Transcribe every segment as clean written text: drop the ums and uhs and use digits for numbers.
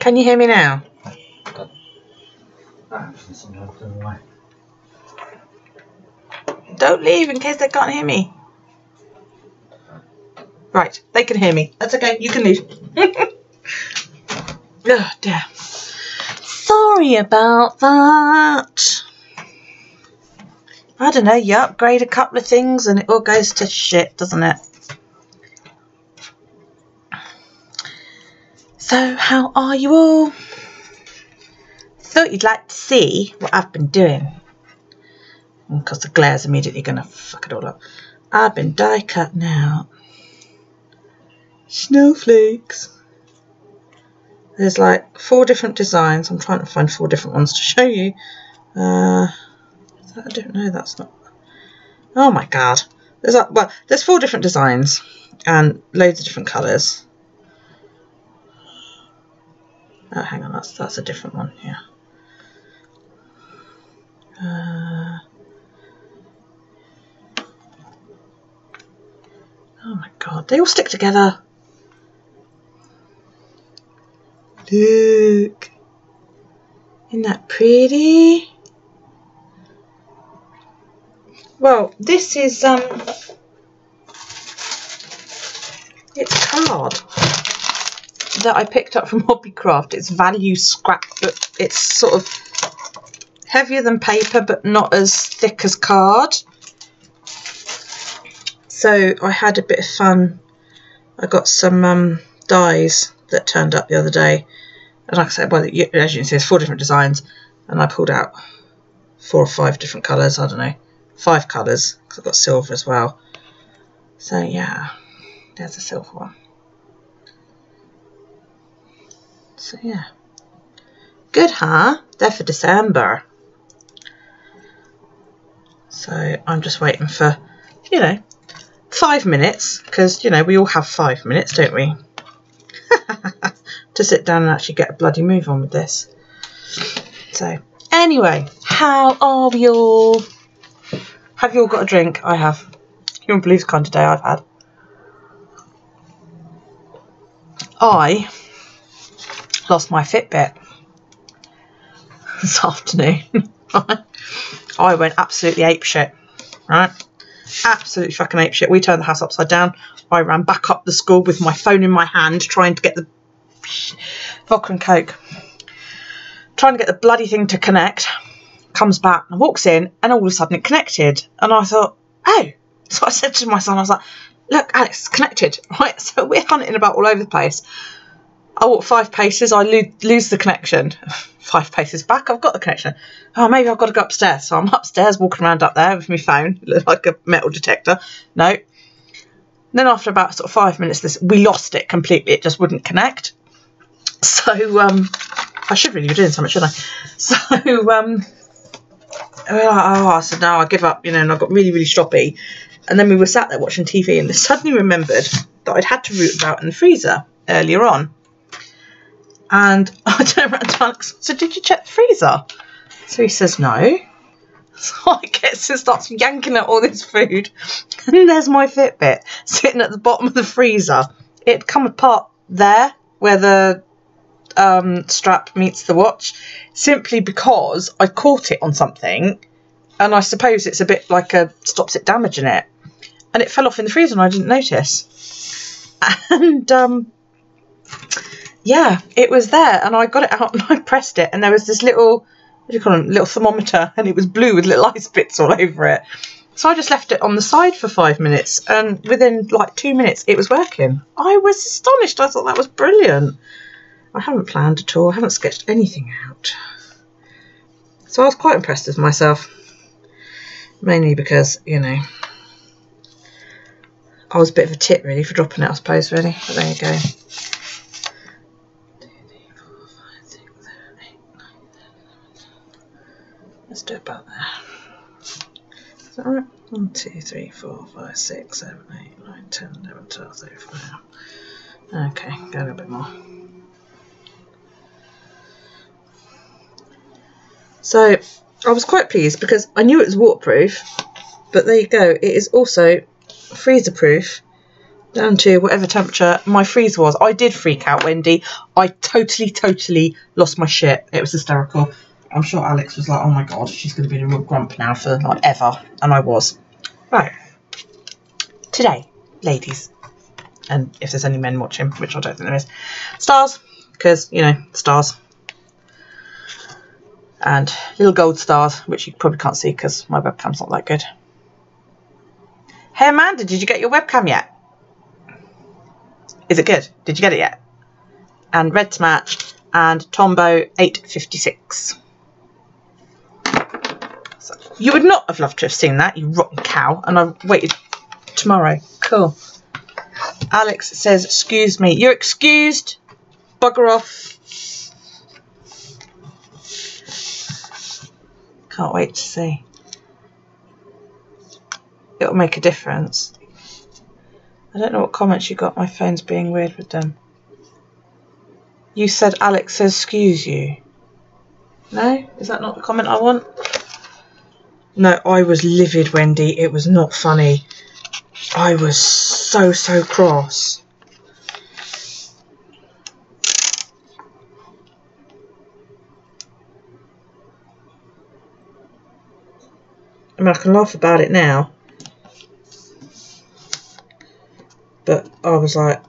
Can you hear me now? Don't leave in case they can't hear me. Right, they can hear me. That's okay, you can leave. Oh dear. Sorry about that. I don't know, you upgrade a couple of things and it all goes to shit, doesn't it? So, how are you all? Thought you'd like to see what I've been doing. Because the glare's immediately going to fuck it all up. I've been die cutting out snowflakes. There's like 4 different designs. I'm trying to find 4 different ones to show you. I don't know, that's not... Oh my god. There's like, well, there's 4 different designs and loads of different colours. Oh, hang on, that's a different one, yeah. Oh my god, they all stick together. Look. Isn't that pretty? Well, this is it's card that I picked up from Hobbycraft. It's value scrap, but it's sort of heavier than paper, but not as thick as card. So I had a bit of fun. I got some dies that turned up the other day, and like I said, well, as you can see, there's 4 different designs, and I pulled out 4 or 5 different colours. I don't know, 5 colours, because I've got silver as well. So yeah, there's a silver one. So yeah, good, huh? They're for December. So I'm just waiting for, you know, 5 minutes, because, you know, we all have 5 minutes, don't we? To sit down and actually get a bloody move on with this. So anyway, how are we all? Have you all got a drink? I have. You won't believe the kind of day I've had. I lost my Fitbit this afternoon. I went absolutely apeshit, right? Absolutely fucking apeshit. We turned the house upside down. I ran back up the school with my phone in my hand, trying to get the vodka and coke, trying to get the bloody thing to connect. Comes back and walks in, and all of a sudden it connected. And I thought, oh. So I said to my son, I was like, look, Alex, it's connected. Right, so we're hunting about all over the place. I walk 5 paces, I lose the connection. 5 paces back, I've got the connection. Oh, maybe I've got to go upstairs. So I'm upstairs, walking around up there with my phone, look like a metal detector. No. Then after about sort of 5 minutes, we lost it completely. It just wouldn't connect. So I should really be doing something, shouldn't I? So I said, no, I give up, you know, and I got really, really stroppy. And then we were sat there watching TV, and I suddenly remembered that I'd had to root about in the freezer earlier on. And I turned around to Alex, so did you check the freezer? So he says, no. So I guess it starts yanking at all this food. And there's my Fitbit sitting at the bottom of the freezer. It'd come apart there where the strap meets the watch, simply because I caught it on something, and I suppose it's a bit like stops it damaging it. And it fell off in the freezer and I didn't notice. And yeah, it was there, and I got it out and I pressed it, and there was this little, what do you call them, little thermometer, and it was blue with little ice bits all over it. So I just left it on the side for 5 minutes, and within like 2 minutes it was working. I was astonished. I thought that was brilliant. I haven't planned at all. I haven't sketched anything out. So I was quite impressed with myself. Mainly because, you know, I was a bit of a tit really for dropping it, I suppose, really. But there you go. 2, 3, 4, 5, 6, 7, 8, 9, 10, 11. Let's do it about there. Is that right? 1, 2, 3, 4, 5, 6, 7, 8, 9, 10, 11, 12, 13, 14. Okay, go a little bit more. So I was quite pleased because I knew it was waterproof, but there you go. It is also freezer proof Down to whatever temperature my freezer was. I did freak out, Wendy. I totally lost my shit. It was hysterical. I'm sure Alex was like, oh my god, she's going to be in a real grump now for like ever. And I was. Right. Today, ladies, and if there's any men watching, which I don't think there is, stars, because, you know, stars. And little gold stars, which you probably can't see because my webcam's not that good. Hey Amanda, did you get your webcam yet? Is it good? Did you get it yet? And red to match and Tombow 856. So you would not have loved to have seen that, you rotten cow. And I waited tomorrow. Cool. Alex says, excuse me. You're excused. Bugger off. Can't wait to see. It'll make a difference. I don't know what comments you got. My phone's being weird with them. You said Alex says excuse you. No? Is that not the comment I want? No, I was livid, Wendy. It was not funny. I was so cross. I mean, I can laugh about it now. But I was like,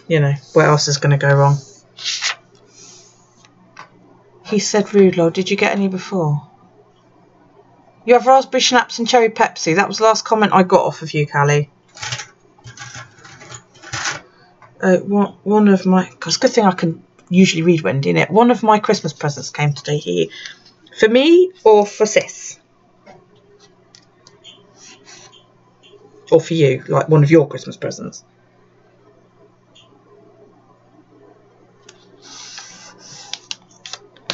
you know, what else is going to go wrong? He said, rude, lol. Did you get any before? You have raspberry schnapps and cherry Pepsi. That was the last comment I got off of you, Callie. One of my... It's a good thing I can usually read, Wendy, innit? One of my Christmas presents came today here. For me or for Sis? Or for you, like one of your Christmas presents.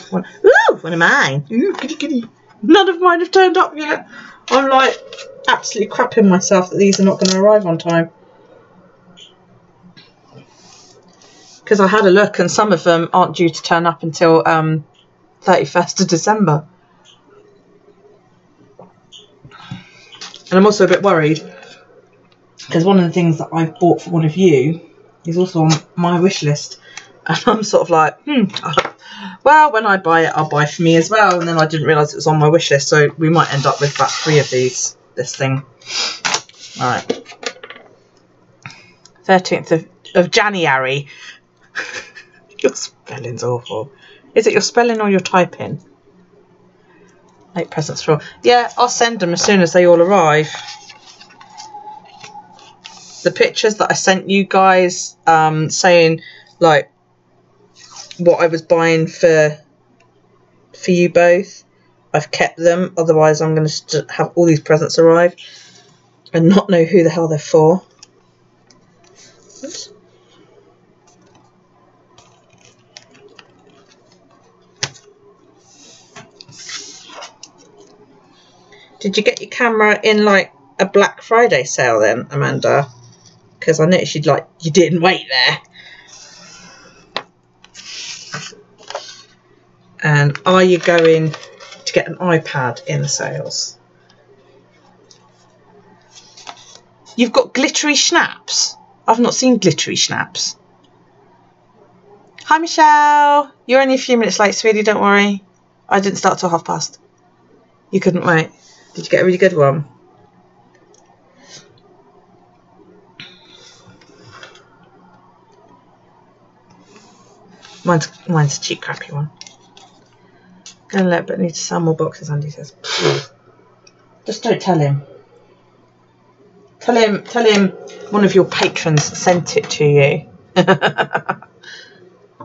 One of mine. Ooh, kitty kitty. None of mine have turned up yet. I'm like absolutely crapping myself that these are not going to arrive on time. Because I had a look and some of them aren't due to turn up until 31st of December. And I'm also a bit worried. Because one of the things that I've bought for one of you is also on my wish list. And I'm sort of like, well, when I buy it, I'll buy for me as well. And then I didn't realise it was on my wish list. So we might end up with about 3 of this thing. All right. 13th of January. Your spelling's awful. Is it your spelling or your typing? 8 presents for all. Yeah, I'll send them as soon as they all arrive. The pictures that I sent you guys saying like what I was buying for you both, I've kept them. Otherwise I'm going to have all these presents arrive and not know who the hell they're for. Oops. Did you get your camera in like a Black Friday sale then, Amanda? Because I noticed you didn't wait there. And are you going to get an iPad in the sales? You've got glittery schnapps. I've not seen glittery schnapps. Hi Michelle. You're only a few minutes late, sweetie, don't worry. I didn't start till past. You couldn't wait. Did you get a really good one? Mine's a cheap, crappy one. Gonna let, but need to sell more boxes, Andy says. Just don't tell him. Tell him one of your patrons sent it to you.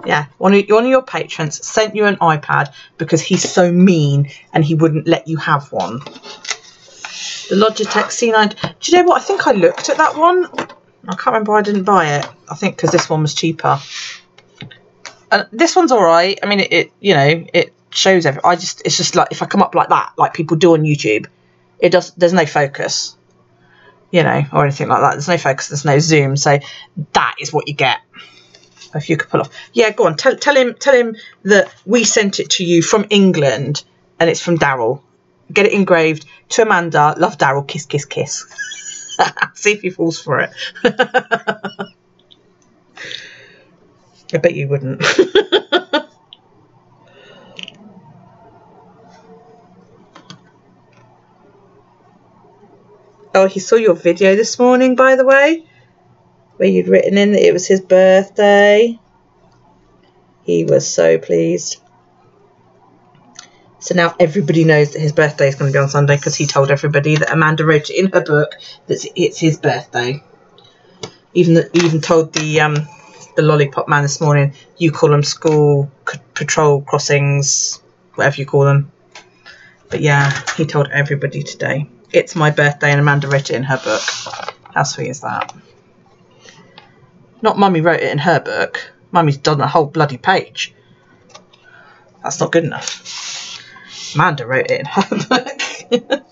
Yeah, one of your patrons sent you an iPad because he's so mean and he wouldn't let you have one. The Logitech C9. Do you know what? I think I looked at that one. I can't remember why I didn't buy it. I think because this one was cheaper. This one's all right. I mean, it shows everything. It's just like if I come up like that, like people do on YouTube, there's no focus, or anything like that. There's no focus. There's no zoom. So that is what you get. If you could pull off, yeah, go on. Tell him that we sent it to you from England, and it's from Daryl. Get it engraved to Amanda. Love, Daryl. Kiss, kiss, kiss. See if he falls for it. I bet you wouldn't. Oh, he saw your video this morning, by the way, where you'd written in that it was his birthday. He was so pleased. So now everybody knows that his birthday is going to be on Sunday because he told everybody that Amanda wrote it in her book that it's his birthday. Even told the lollipop man this morning, you call them school patrol crossings, whatever you call them. But yeah, he told everybody today. It's my birthday and Amanda wrote it in her book. How sweet is that? Not Mummy wrote it in her book. Mummy's done a whole bloody page. That's not good enough. Amanda wrote it in her book.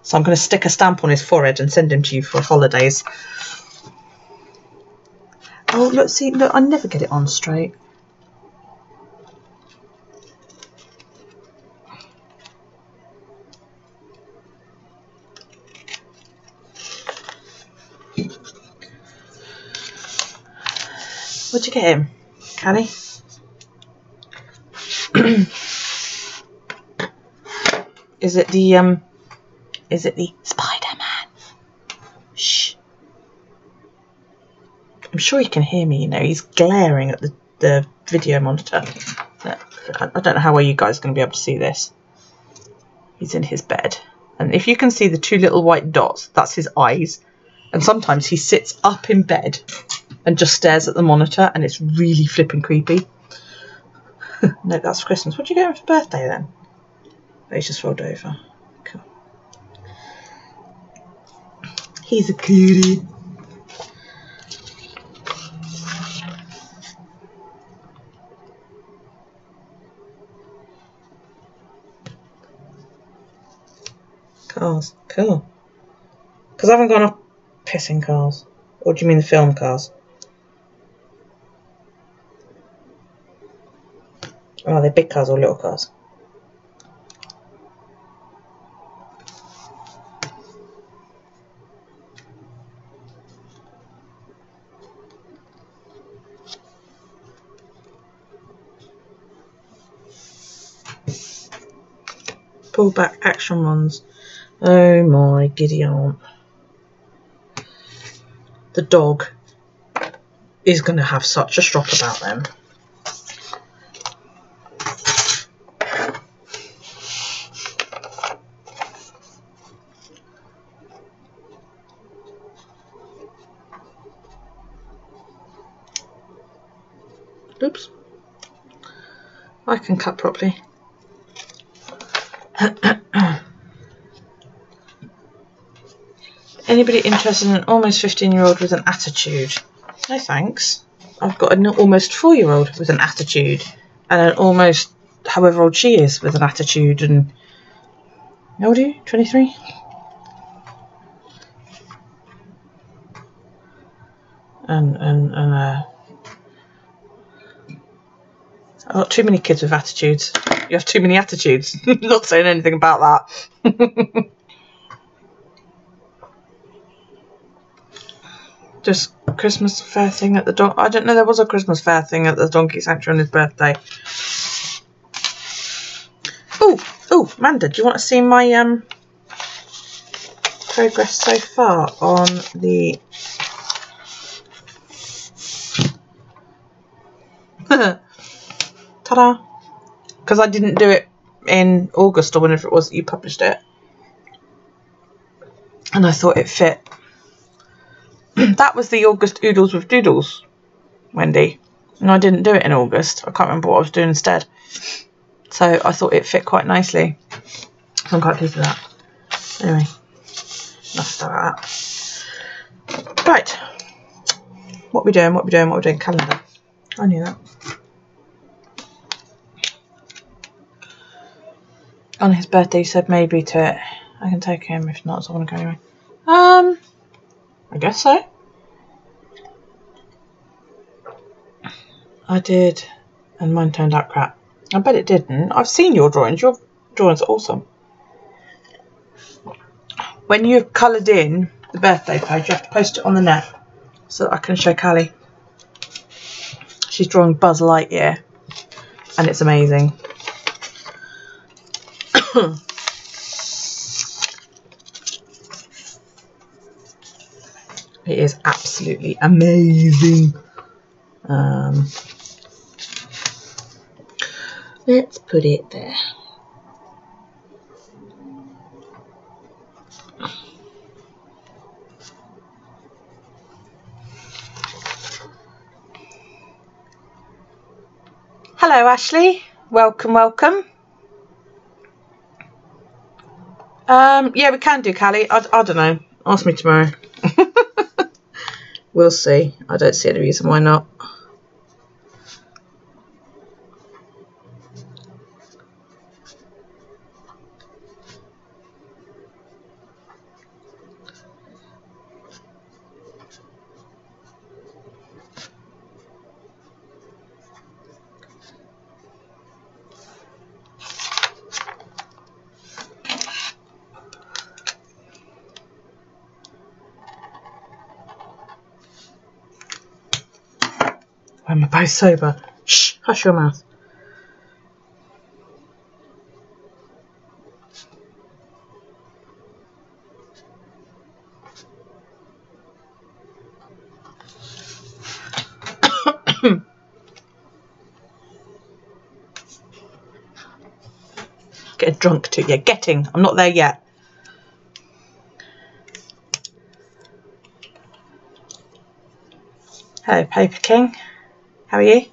So I'm going to stick a stamp on his forehead and send him to you for holidays. Oh, look, see, look, I never get it on straight. What'd you get him, Callie? Is it the Spider-Man? Shh. I'm sure he can hear me, you know. He's glaring at the video monitor. I don't know how well you guys are going to be able to see this. He's in his bed. And if you can see the two little white dots, that's his eyes. And sometimes he sits up in bed and just stares at the monitor, and it's really flipping creepy. No, that's for Christmas. What did you get him for birthday then? Oh, he's just rolled over. Cool. He's a cutie. Cars, cool. Because I haven't gone off pissing cars. Or do you mean the film cars? Oh, are they big cars or little cars? Pull back action ones. Oh my giddy aunt. The dog is going to have such a strop about them. Oops. I can cut properly. Anybody interested in an almost 15-year-old with an attitude? No thanks. I've got an almost 4-year-old with an attitude and an almost however old she is with an attitude. And how old are you? 23? I've got too many kids with attitudes. You have too many attitudes. Not saying anything about that. Just Christmas fair thing at the I don't know, there was a Christmas fair thing at the Donkey Sanctuary on his birthday. Oh, Amanda, do you want to see my progress so far on the ta-da! Because I didn't do it in August or whenever it was that you published it, and I thought it fit. That was the August Oodles with Doodles, Wendy, and I didn't do it in August. I can't remember what I was doing instead, so I thought it fit quite nicely. So I'm quite pleased with that. Anyway, enough about that. Right, what we doing? Calendar. I knew that. On his birthday, he said maybe to it. I can take him, if not, so I want to go anyway. I guess so. I did, and mine turned out crap. I bet it didn't. I've seen your drawings. Your drawings are awesome. when you've coloured in the birthday page, you have to post it on the net so that I can show Callie. She's drawing Buzz Lightyear, and it's amazing. It is absolutely amazing. Let's put it there. Hello, Ashley. Welcome, welcome. Yeah, we can do, Callie. I don't know. Ask me tomorrow. We'll see. I don't see any reason why not. When we're both sober. Shh, hush your mouth. Get drunk too. Yeah, getting. I'm not there yet. Hello, Paper King. How are you?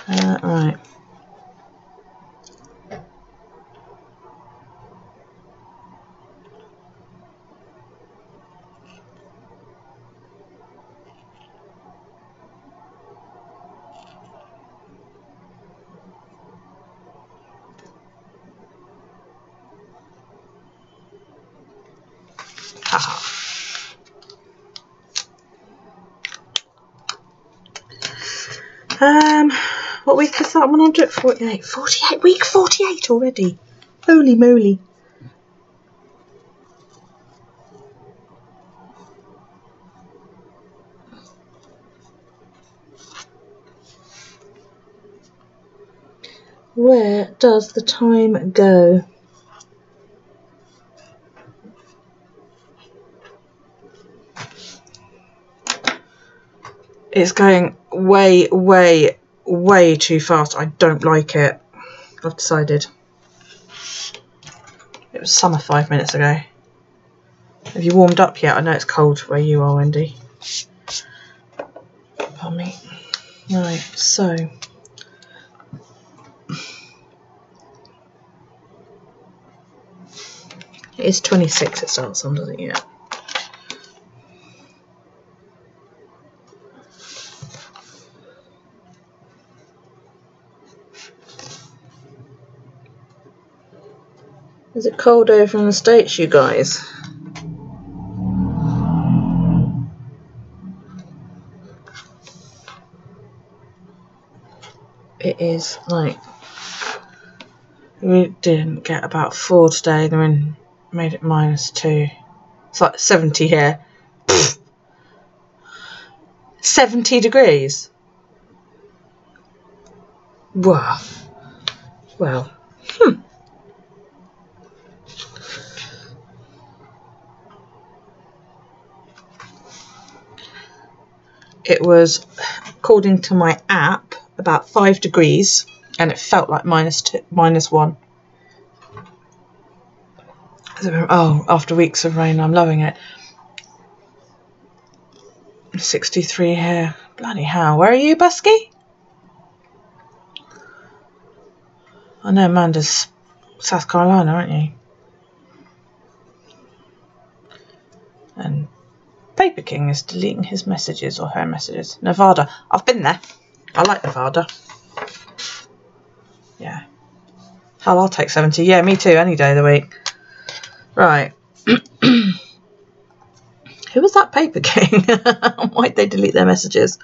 Right. What week is that? 148. 48. Week 48 already. Holy moly. Where does the time go? It's going way, way, way too fast. I don't like it. I've decided. It was summer 5 minutes ago. Have you warmed up yet? I know it's cold where you are, Wendy. Pardon me. Right, so. It is 26 it starts on, doesn't it? Yeah. Is it cold over in the States, you guys? It is like, we didn't get about 4 today, then we made it -2. It's like 70 here. Pfft. 70 degrees. Wow. Well. It was, according to my app, about 5 degrees, and it felt like -1. Oh, after weeks of rain, I'm loving it. 63 here. Bloody hell. Where are you, Busky? I know Amanda's South Carolina, aren't you? And Paper King is deleting his messages or her messages. Nevada. I've been there. I like Nevada. Yeah. Hell, I'll take 70. Yeah, me too. Any day of the week. Right. Who was that Paper King? Why'd they delete their messages?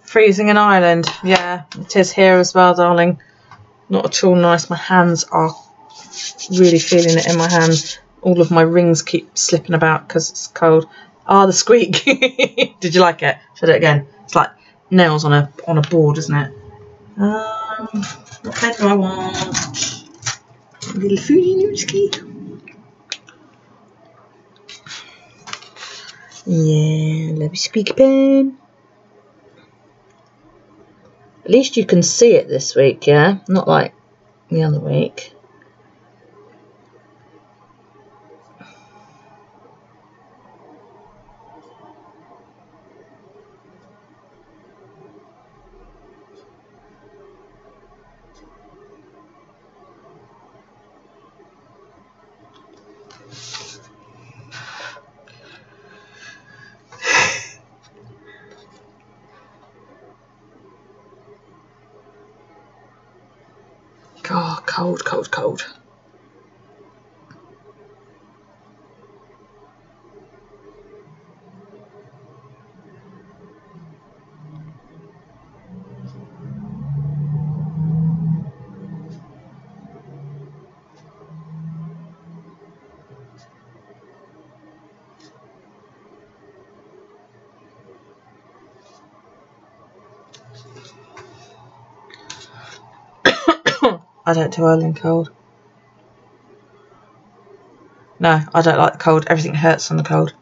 Freezing in Ireland. Yeah, it is here as well, darling. Not at all nice. My hands are really feeling it in my hand. All of my rings keep slipping about because it's cold. Ah, the squeak. Did you like it? Should I do it again? It's like nails on a board, isn't it? What pen do I want? A little foodie nooski. Yeah, love squeaky pen. At least you can see it this week, yeah? Not like the other week. Oh, cold, cold, cold. I don't do well in cold. No, I don't like the cold. Everything hurts on the cold.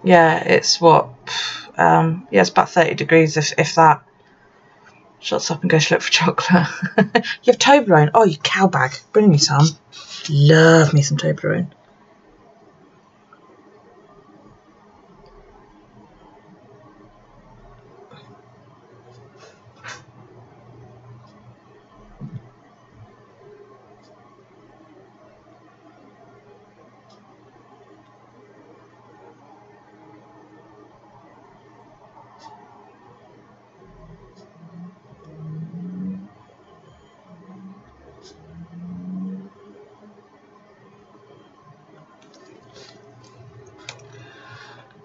Yeah, it's what? Yeah, it's about 30 degrees if that. Shuts up and goes to look for chocolate. You have Toblerone. Oh, you cowbag. Bring me some. Love me some Toblerone.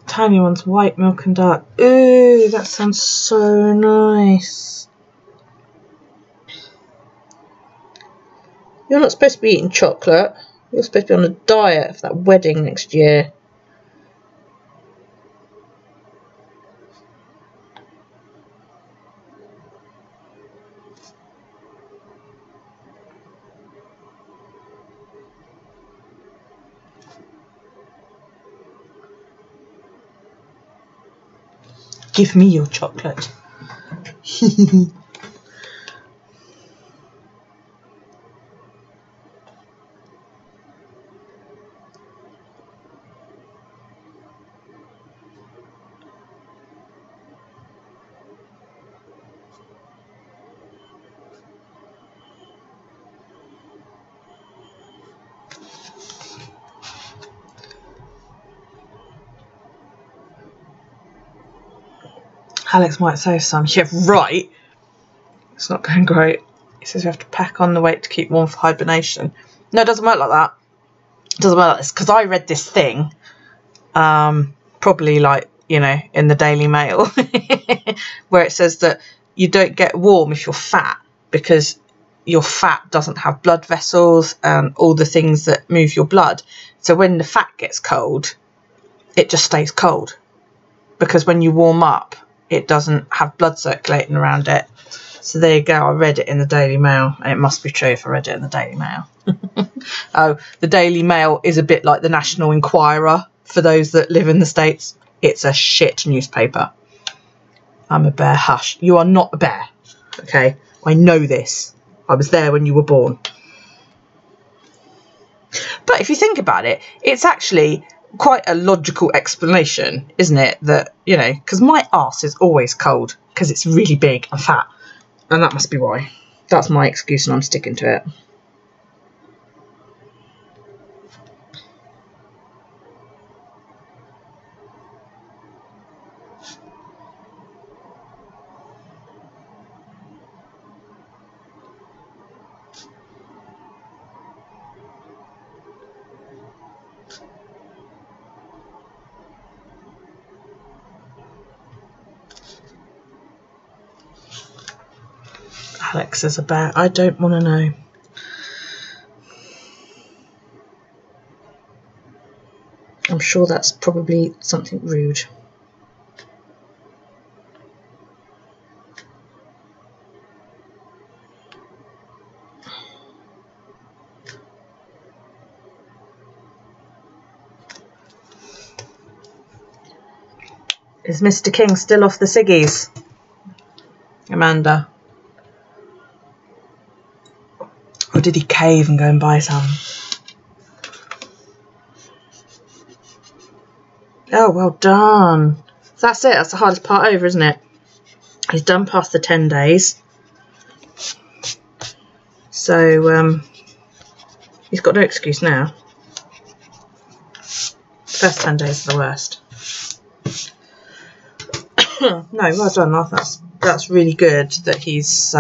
Tiny ones, white milk and dark. Ooh, that sounds so nice. You're not supposed to be eating chocolate. You're supposed to be on a diet for that wedding next year. Give me your chocolate. Alex might save some. Yeah, right. It's not going great. He says you have to pack on the weight to keep warm for hibernation. No, it doesn't work like that. It doesn't work like this. Because I read this thing, probably like, you know, in the Daily Mail, where it says that you don't get warm if you're fat because your fat doesn't have blood vessels and all the things that move your blood. So when the fat gets cold, it just stays cold. Because when you warm up, it doesn't have blood circulating around it. So there you go. I read it in the Daily Mail. And it must be true if I read it in the Daily Mail. Oh, the Daily Mail is a bit like the National Enquirer for those that live in the States. It's a shit newspaper. I'm a bear. Hush. You are not a bear. Okay? I know this. I was there when you were born. But if you think about it, it's actually quite a logical explanation, isn't it? That, you know, because my arse is always cold because it's really big and fat. And that must be why. That's my excuse and I'm sticking to it. Alex is about? I don't want to know. I'm sure that's probably something rude. Is Mr. King still off the ciggies? Amanda? Or did he cave and go and buy some? Oh, well done. So that's it. That's the hardest part over, isn't it? He's done past the 10 days. So, he's got no excuse now. First 10 days are the worst. No, well done. That's really good that he's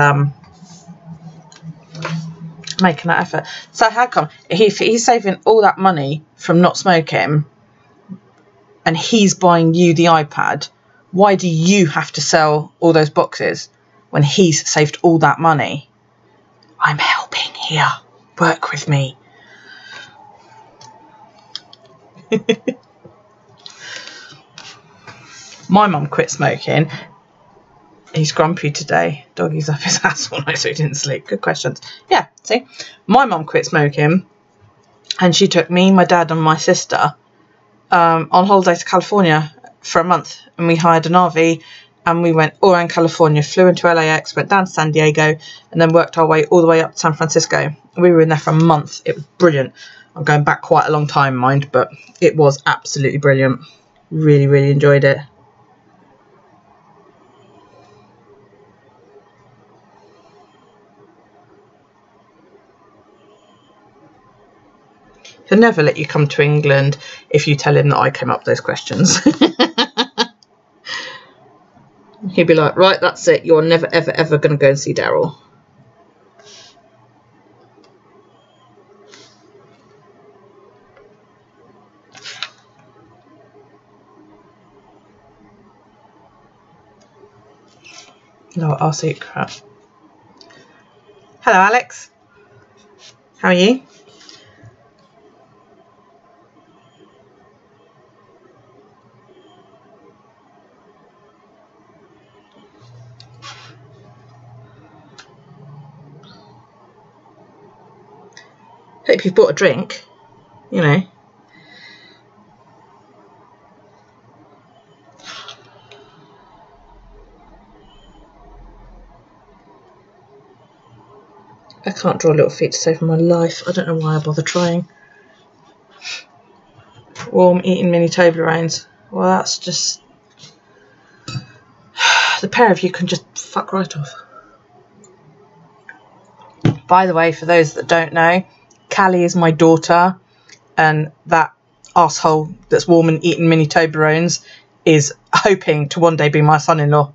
making that effort. So how come he's saving all that money from not smoking and he's buying you the iPad? Why do you have to sell all those boxes when he's saved all that money? I'm helping here. Work with me. My mum quit smoking. He's grumpy today. Doggy's up his ass all night so he didn't sleep. Good questions. Yeah, see? My mum quit smoking and she took me, my dad and my sister on holiday to California for a month, and we hired an RV and we went all around California, flew into LAX, went down to San Diego and then worked our way all the way up to San Francisco. We were in there for a month. It was brilliant. I'm going back quite a long time, mind, but it was absolutely brilliant. Really, really enjoyed it. He'll never let you come to England if you tell him that I came up with those questions. He'd be like, right, that's it. You're never, ever, ever going to go and see Daryl. No, our secret. Hello, Alex. How are you? Hope you've bought a drink, you know. I can't draw little feet to save my life. I don't know why I bother trying. Warm eating mini Toblerones. Well, that's just... The pair of you can just fuck right off. By the way, for those that don't know, Callie is my daughter, and that asshole that's warm and eating mini Toblerones is hoping to one day be my son-in-law.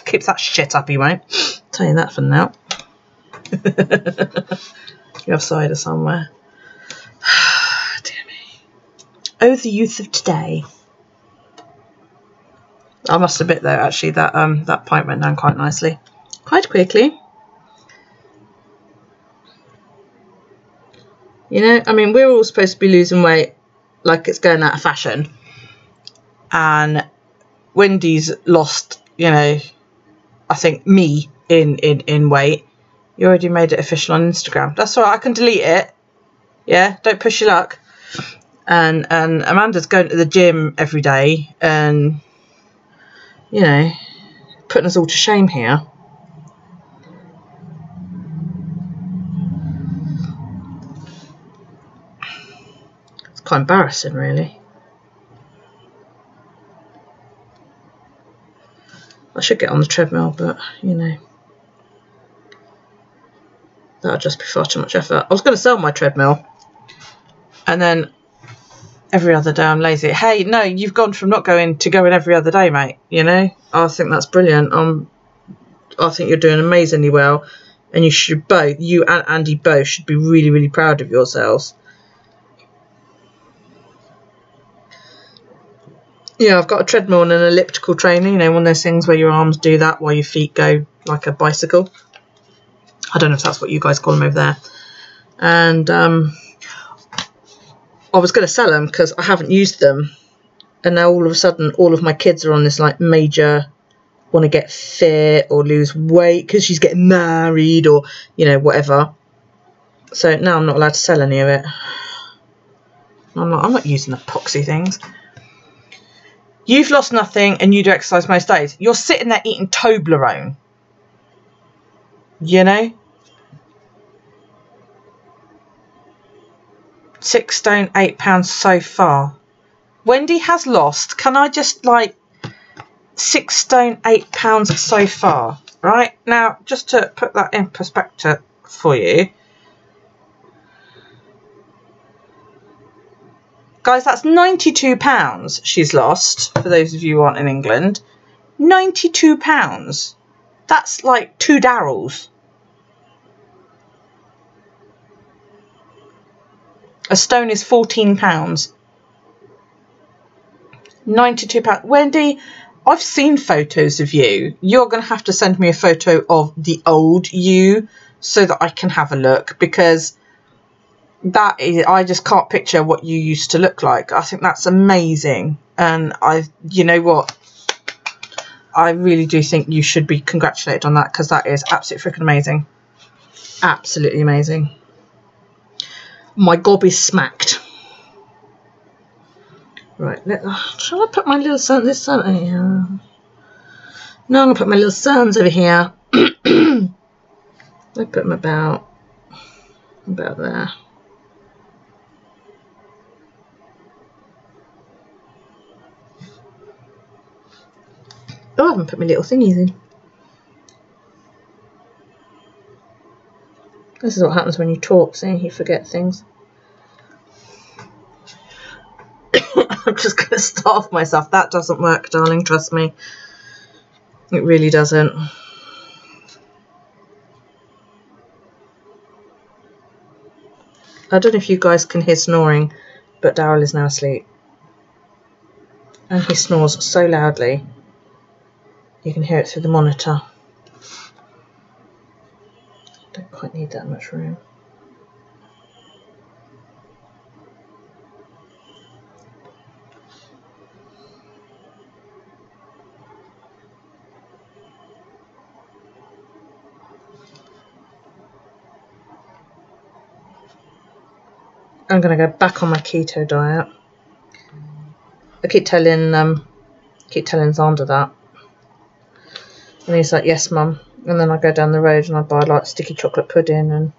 Keeps that shit up, he won't. Tell you that for now. You have cider somewhere. Dear me. Oh, the youth of today. I must admit though, actually, that that pint went down quite nicely. Quite quickly. You know, I mean, we're all supposed to be losing weight like it's going out of fashion. And Wendy's lost, you know, I think me in weight. You already made it official on Instagram. That's all right, I can delete it. Yeah, don't push your luck. And Amanda's going to the gym every day and, you know, putting us all to shame here. It's quite embarrassing, really. I should get on the treadmill, but, you know, that'll just be far too much effort. I was going to sell my treadmill, and then every other day I'm lazy. Hey, no, you've gone from not going to going every other day, mate. You know, I think that's brilliant. I think you're doing amazingly well, and you should both, you and Andy both, should be really, really proud of yourselves. Yeah, I've got a treadmill and an elliptical trainer, you know, one of those things where your arms do that while your feet go like a bicycle. I don't know if that's what you guys call them over there. And I was going to sell them because I haven't used them. And now all of a sudden, all of my kids are on this like major want to get fit or lose weight because she's getting married or, you know, whatever. So now I'm not allowed to sell any of it. I'm not using the epoxy things. You've lost nothing and you do exercise most days. You're sitting there eating Toblerone. You know? 6 stone, 8 pounds so far. Wendy has lost, can I just like 6 stone, 8 pounds so far. Right? Now, just to put that in perspective for you. Guys, that's £92 she's lost, for those of you who aren't in England. £92. That's like 2 Darryls. A stone is £14. £92. Wendy, I've seen photos of you. You're going to have to send me a photo of the old you so that I can have a look, because that is, I just can't picture what you used to look like. I think that's amazing. And you know what? I really do think you should be congratulated on that, because that is absolutely freaking amazing. Absolutely amazing. My gob is smacked. Right, shall I put my little son, this son here? No, I'm going to put my little sons over here. I put them about there. Oh, I haven't put my little thingies in. This is what happens when you talk, see, you forget things. I'm just going to starve myself. That doesn't work, darling, trust me. It really doesn't. I don't know if you guys can hear snoring, but Daryl is now asleep. And he snores so loudly, you can hear it through the monitor. Don't quite need that much room. I'm going to go back on my keto diet. I keep telling Xander that. And he's like, yes, Mum. And then I go down the road and I buy like sticky chocolate pudding and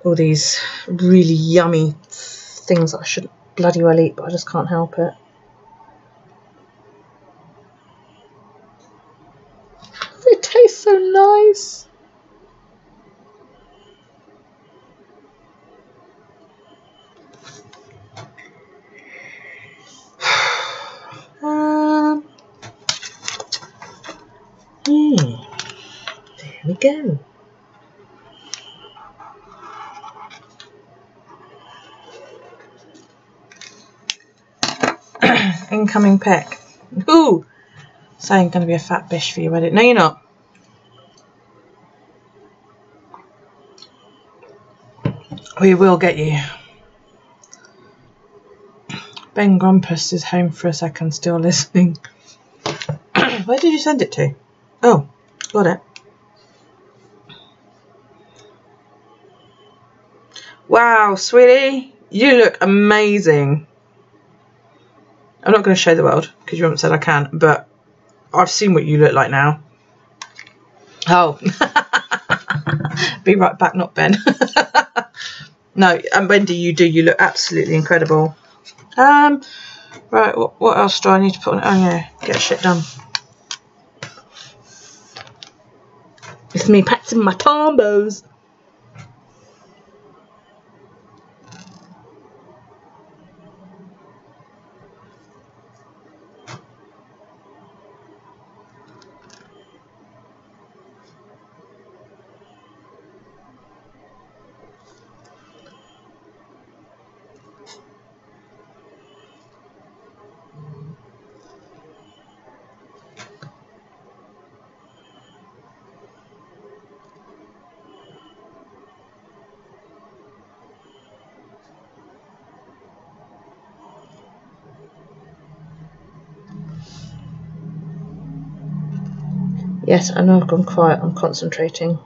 all these really yummy things that I shouldn't bloody well eat, but I just can't help it. They taste so nice. There we go. Incoming peck. Ooh, saying going to be a fat bish for you, edit. No, you're not. We will get you. Ben Grumpus is home for a second, still listening. Where did you send it to? Oh, got it. Wow, sweetie, you look amazing. I'm not going to show the world because you haven't said I can, but I've seen what you look like now. Oh, be right back, not Ben. No, and Wendy, you look absolutely incredible. Right, what else do I need to put on? Oh yeah, get shit done. It's me practicing my tombos. Yes, I know I've gone quiet. I'm concentrating.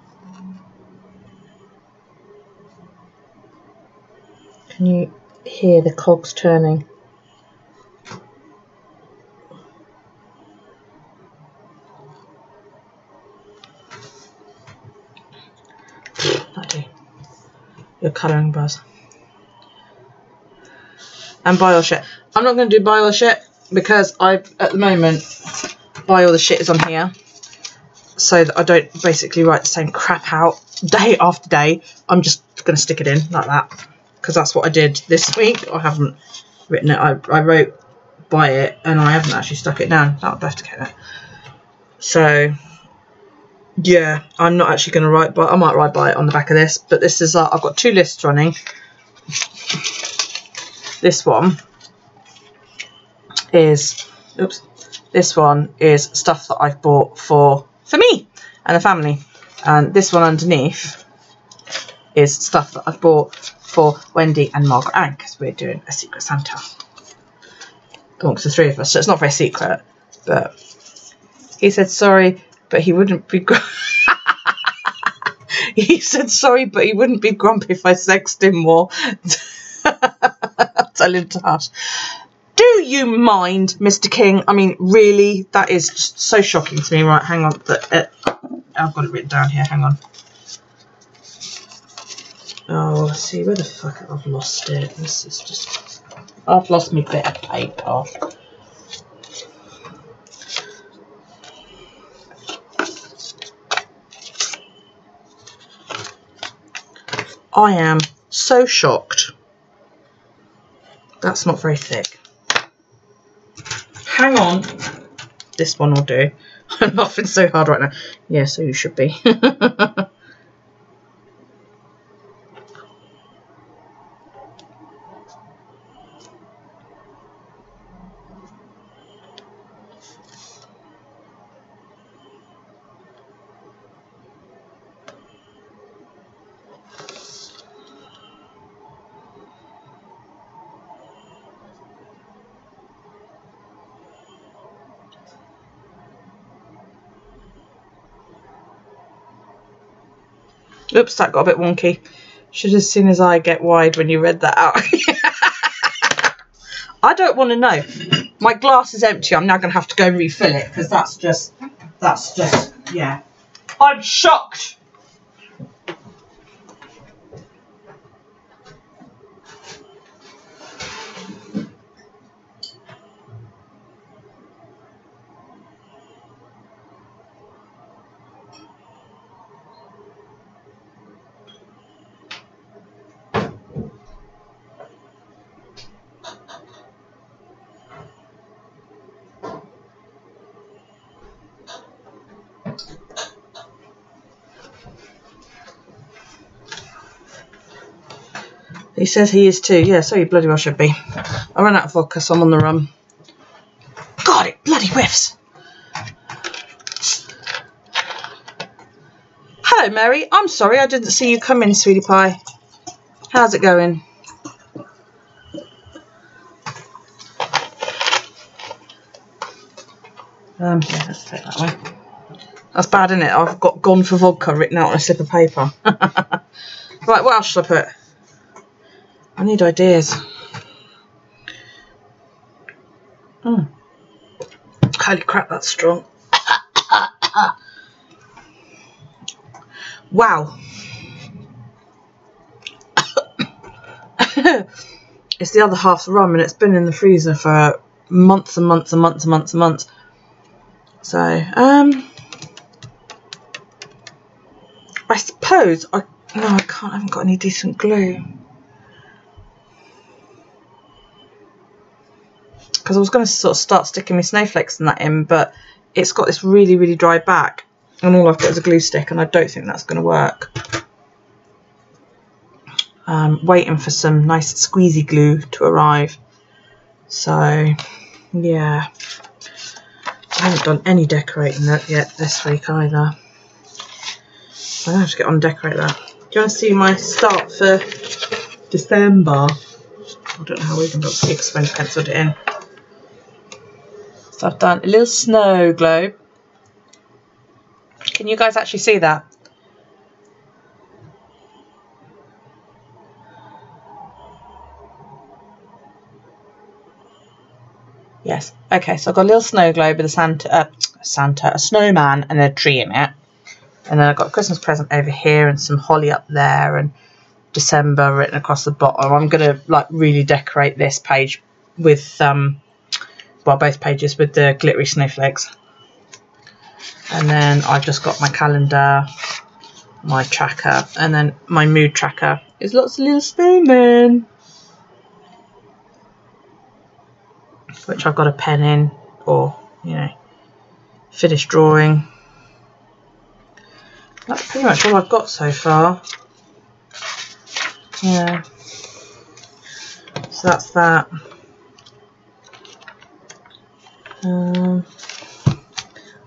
Can you hear the cogs turning? I do. Your colouring buzz. And buy all shit. I'm not going to do buy all shit because at the moment, buy all the shit is on here. So that I don't basically write the same crap out day after day. I'm just going to stick it in like that. Because that's what I did this week. I haven't written it. I wrote buy it and I haven't actually stuck it down. That would have to get it. So, yeah, I'm not actually going to write, but I might write buy it on the back of this. But this is, I've got 2 lists running. This one is, this one is stuff that I've bought for me and the family. And this one underneath is stuff that I've bought for Wendy and Margaret Ann, because we're doing a Secret Santa amongst the 3 of us. So it's not very secret, but he said sorry, but he wouldn't be he said sorry, but he wouldn't be grumpy if I sexed him more. Tell him to hush. Do you mind, Mr. King? I mean, really, that is just so shocking to me. Right, hang on. I've got it written down here. Hang on. Oh, see, where the fuck I've lost it. This is just... I've lost my bit of paper. I am so shocked. That's not very thick. Hang on. This one will do. I'm laughing so hard right now. Yeah, so you should be. Oops, that got a bit wonky. Should have seen his eye get wide when you read that out. I don't want to know. My glass is empty. I'm now going to have to go and refill it because that's just, yeah. I'm shocked. He says he is too. Yeah, so you bloody well should be. I ran out of vodka, so I'm on the rum. God, it bloody whiffs. Hello, Mary. I'm sorry I didn't see you come in, sweetie pie. How's it going? Yeah, let's take that way. That's bad, isn't it? I've got gone for vodka written out on a slip of paper. Right, what else should I put? I need ideas. Holy crap, that's strong. Wow. It's the other half rum and it's been in the freezer for months and months and months and months and months. So, I suppose no, I can't. I haven't got any decent glue. Because I was going to sort of start sticking my snowflakes and that in, but it's got this really, really dry back, and all I've got is a glue stick, and I don't think that's going to work. Waiting for some nice squeezy glue to arrive. So, yeah. I haven't done any decorating that yet this week either. I'm going to have to get on and decorate that. Do you want to see my start for December? I don't know how we're going to see because I've penciled it in. So I've done a little snow globe. Can you guys actually see that? Yes. Okay, so I've got a little snow globe with a a snowman and a tree in it. And then I've got a Christmas present over here and some holly up there and December written across the bottom. I'm going to like really decorate this page with, well, both pages with the glittery snowflakes. And then I've just got my calendar, my tracker, and then my mood tracker is lots of little snowmen, which I've got a pen in, or, you know, finished drawing. That's pretty much all I've got so far. Yeah. So that's that.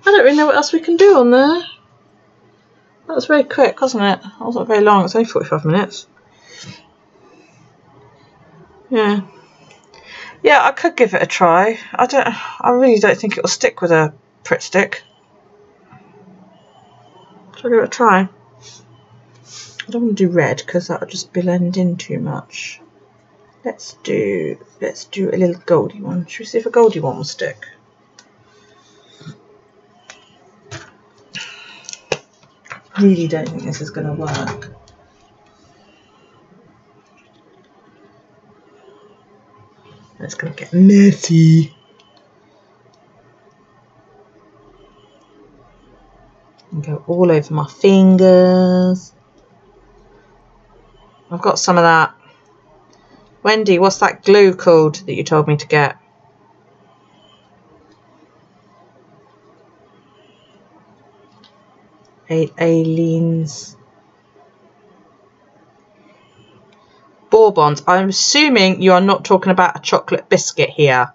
I don't really know what else we can do on there. That was very quick, wasn't it? That wasn't very long. It's only 45 minutes. Yeah. Yeah, I could give it a try. I really don't think it will stick with a Pritt stick. Shall I give it a try? I don't want to do red because that'll just blend in too much. Let's do a little goldy one. Should we see if a goldy one will stick? Really don't think this is going to work. It's going to get messy. And go all over my fingers. I've got some of that. Wendy, what's that glue called that you told me to get? Aileen's Bourbons. I'm assuming you are not talking about a chocolate biscuit here.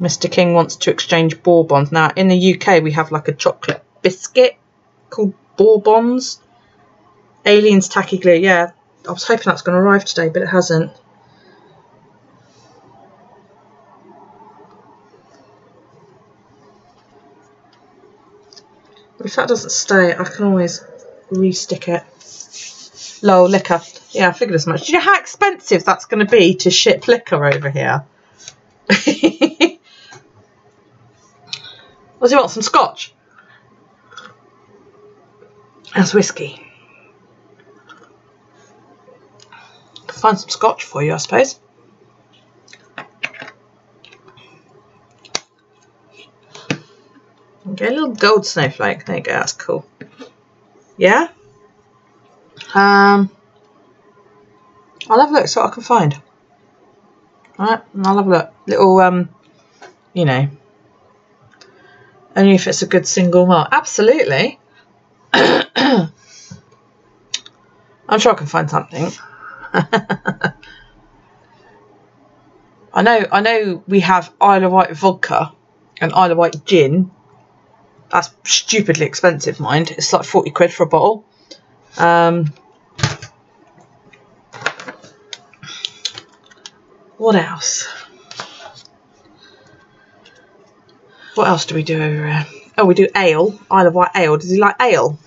Mr. King wants to exchange Bourbons. Now, in the UK, we have like a chocolate biscuit called Bourbons. Aileen's tacky glue. Yeah, I was hoping that's going to arrive today, but it hasn't. If that doesn't stay, I can always re-stick it. Lol, liquor. Yeah, I figured as much. Do you know how expensive that's going to be to ship liquor over here? What do you want? Some scotch? That's whiskey. Can find some scotch for you, I suppose. Okay, a little gold snowflake. There you go. That's cool. Yeah. I'll have a look. See what I can find. All right, I'll have a look. Little, you know, only if it's a good single mark. Absolutely. I'm sure I can find something. I know we have Isle of Wight vodka and Isle of Wight gin. That's stupidly expensive, mind. It's like 40 quid for a bottle. What else? What else do we do over here? Oh, we do ale. Isle of Wight ale. Does he like ale?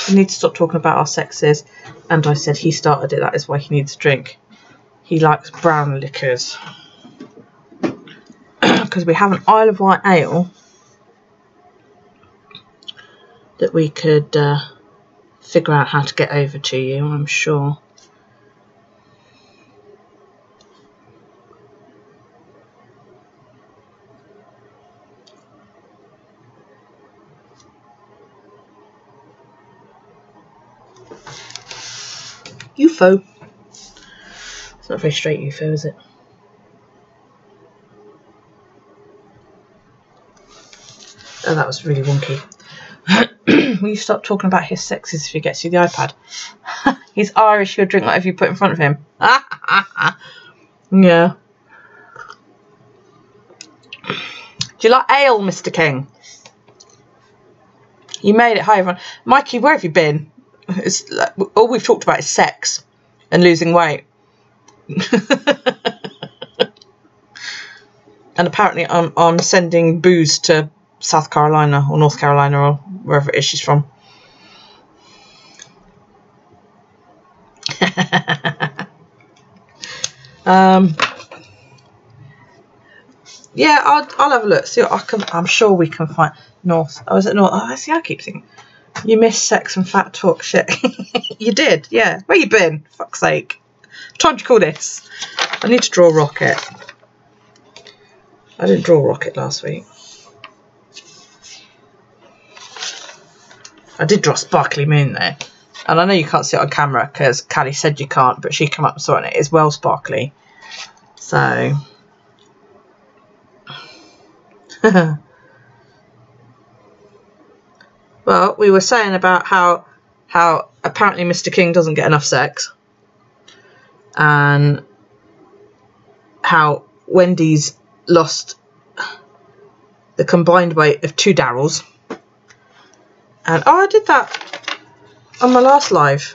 We need to stop talking about our sexes. And I said he started it. That is why he needs a drink. He likes brown liquors. Because we have an Isle of Wight ale that we could figure out how to get over to you, I'm sure. UFO. It's not a very straight UFO, is it? Oh, that was really wonky. Will you stop talking about his sexes if he gets you the iPad? He's Irish, he'll drink whatever you put in front of him. Yeah. Do you like ale, Mr. King? You made it. Hi, everyone. Mikey, where have you been? It's like, all we've talked about is sex and losing weight. And apparently I'm sending booze to South Carolina or North Carolina or wherever it is she's from. Yeah, I'll have a look. See what I can. I'm sure we can find North. Oh, is it North? Oh, see, I keep thinking you missed sex and fat talk shit. You did, yeah. Where you been? Fuck's sake. What time do you call this? I need to draw a rocket. I didn't draw a rocket last week. I did draw a sparkly moon though. And I know you can't see it on camera because Callie said you can't, but she came up and saw it and it is well sparkly. So... Well, we were saying about how apparently Mr. King doesn't get enough sex. And how Wendy's lost the combined weight of 2 Daryls. And oh, I did that on my last live.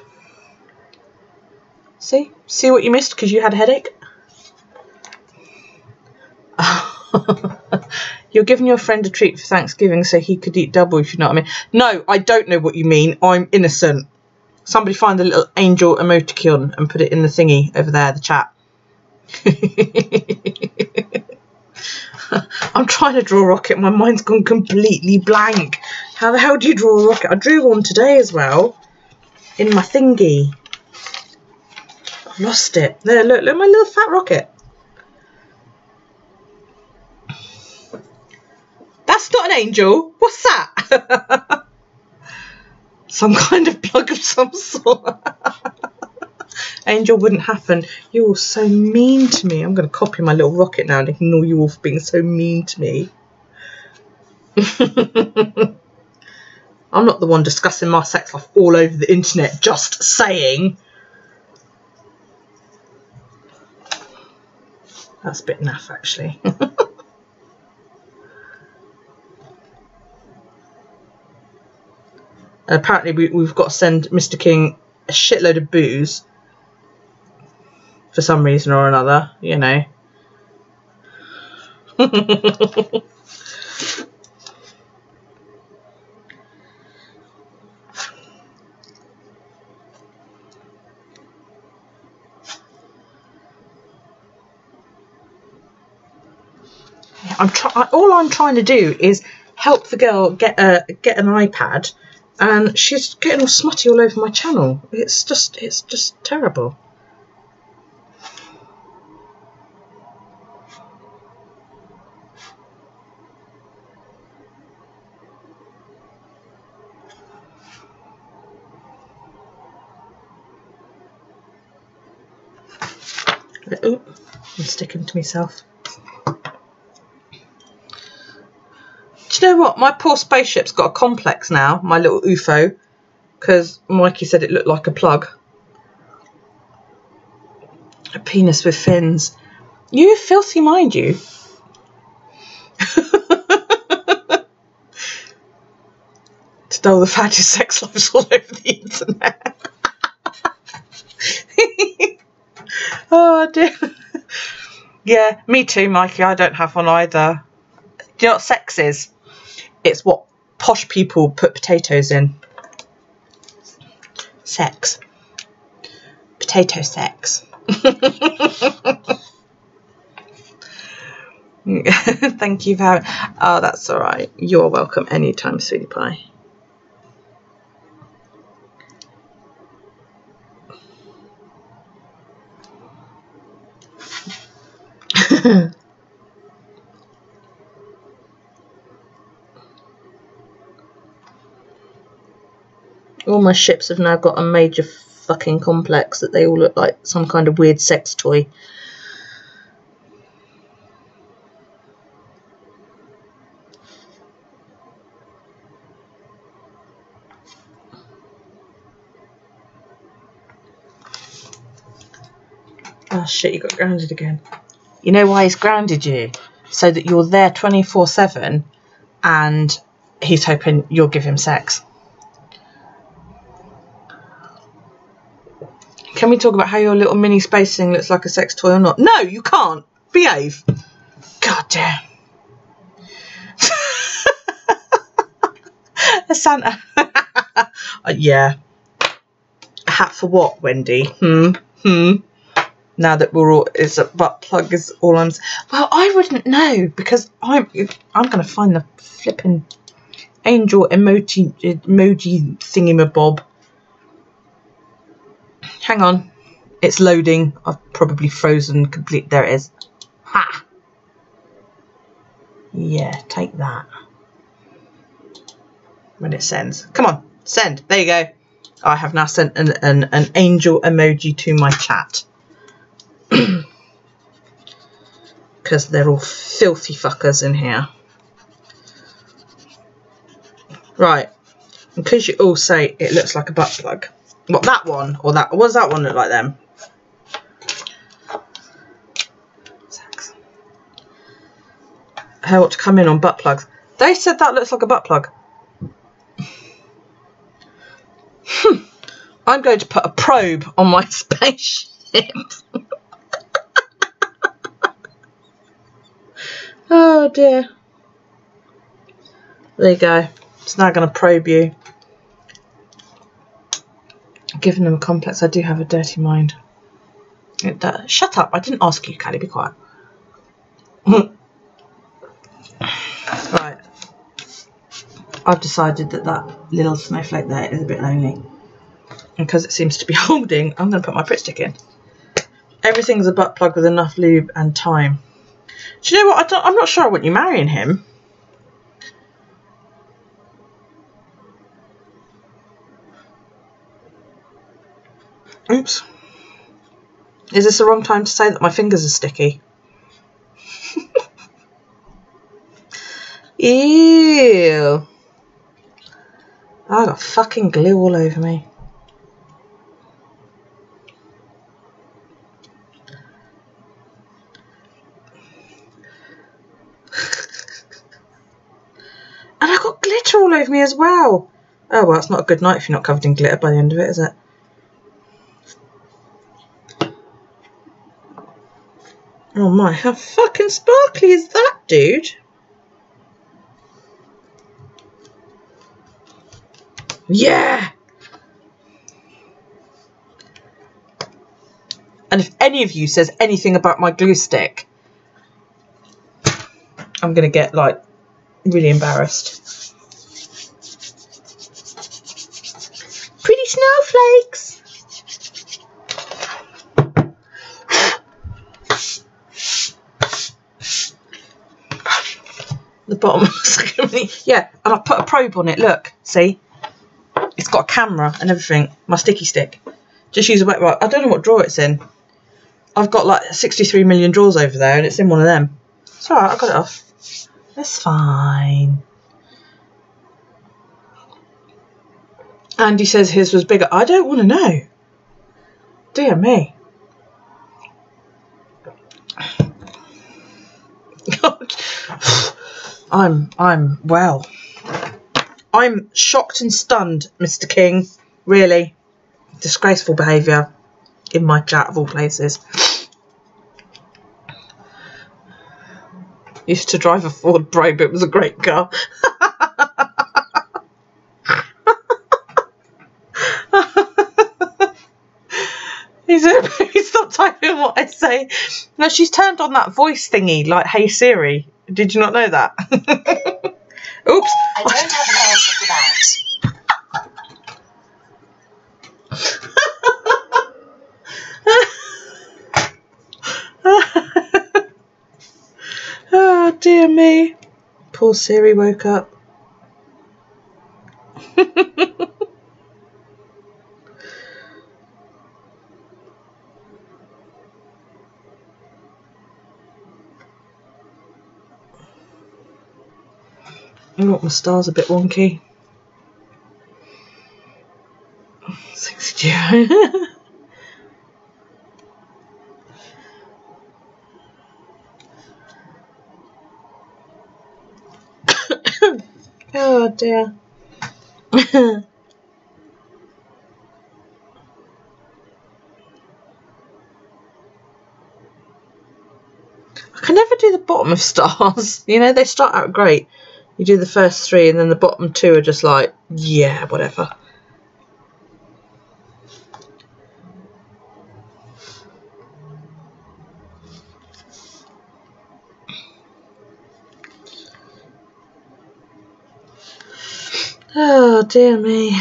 See what you missed because you had a headache. You're giving your friend a treat for Thanksgiving so he could eat double, if you know what I mean. No, I don't know what you mean. I'm innocent. Somebody find the little angel emoticon and put it in the thingy over there, the chat. I'm trying to draw a rocket. My mind's gone completely blank. How the hell do you draw a rocket? I drew one today as well in my thingy. I've lost it. There, look my little fat rocket. That's not an angel. What's that? Some kind of plug of some sort. Angel wouldn't happen. You're all so mean to me. I'm going to copy my little rocket now and ignore you all for being so mean to me. I'm not the one discussing my sex life all over the internet, just saying. That's a bit naff, actually. And apparently we've got to send Mr. King a shitload of booze for some reason or another, you know. All I'm trying to do is help the girl get an iPad. And she's getting all smutty all over my channel. It's just terrible. Oh, I'm sticking to myself. Do you know what? My poor spaceship's got a complex now, my little UFO, because Mikey said it looked like a plug. A penis with fins. You filthy mind, you. Stole the fattest sex lives all over the internet. Oh dear. Yeah, me too, Mikey. I don't have one either. Do you know what sex is? It's what posh people put potatoes in. Sex. Potato sex. Thank you for having... Oh, that's all right. You're welcome anytime, sweetie pie. All my ships have now got a major fucking complex that they all look like some kind of weird sex toy. Oh shit, you got grounded again. You know why he's grounded you? So that you're there 24/7 and he's hoping you'll give him sex. Can we talk about how your little mini space thing looks like a sex toy or not? No, you can't. Behave. God damn. A Santa. Yeah. A hat for what, Wendy? Now that we're all, it's a butt plug is all I'm. Well, I wouldn't know because I'm gonna find the flipping angel emoji thingamabob. Hang on, it's loading. I've probably frozen complete. There it is. Ha. Yeah, take that. When it sends, come on, send. There you go. I have now sent an angel emoji to my chat. Because they're all filthy fuckers in here. Right. Because you all say it looks like a butt plug. What, that one? Or that? What does that one look like then? How ought to come in on butt plugs. They said that looks like a butt plug. I'm going to put a probe on my spaceship. Oh dear. There you go. It's now going to probe you. Giving them a complex. I do have a dirty mind. Shut up. I didn't ask you, Callie. Be quiet. Right. I've decided that little snowflake there is a bit lonely. And because it seems to be holding, I'm going to put my Pritt stick in. Everything's a butt plug with enough lube and time. Do you know what? I'm not sure I want you marrying him. Oops. Is this the wrong time to say that my fingers are sticky? Ew. I got fucking glue all over me. And I got glitter all over me as well. Oh well, it's not a good night if you're not covered in glitter by the end of it, is it? Oh my, how fucking sparkly is that, dude? Yeah! And if any of you says anything about my glue stick, I'm going to get, like, really embarrassed. Pretty snowflakes! The bottom. Yeah, and I put a probe on it, look, see? It's got a camera and everything. My sticky stick. Just use a wet wipe. I don't know what drawer it's in. I've got like 63 million drawers over there and it's in one of them. It's alright, I got it off. That's fine. Andy says his was bigger. I don't want to know. Dear me. God. Well. I'm shocked and stunned, Mr. King. Really. Disgraceful behaviour in my chat of all places. Used to drive a Ford Probe. It was a great car. Please stop typing what I say. No, she's turned on that voice thingy, like Hey Siri. Did you not know that? Oops. I don't have an answer for that. Oh, dear me. Poor Siri woke up. Oh, my star's a bit wonky. 60. Oh dear. I can never do the bottom of stars. You know, they start out great. You do the first 3 and then the bottom 2 are just like, yeah, whatever. Oh dear me.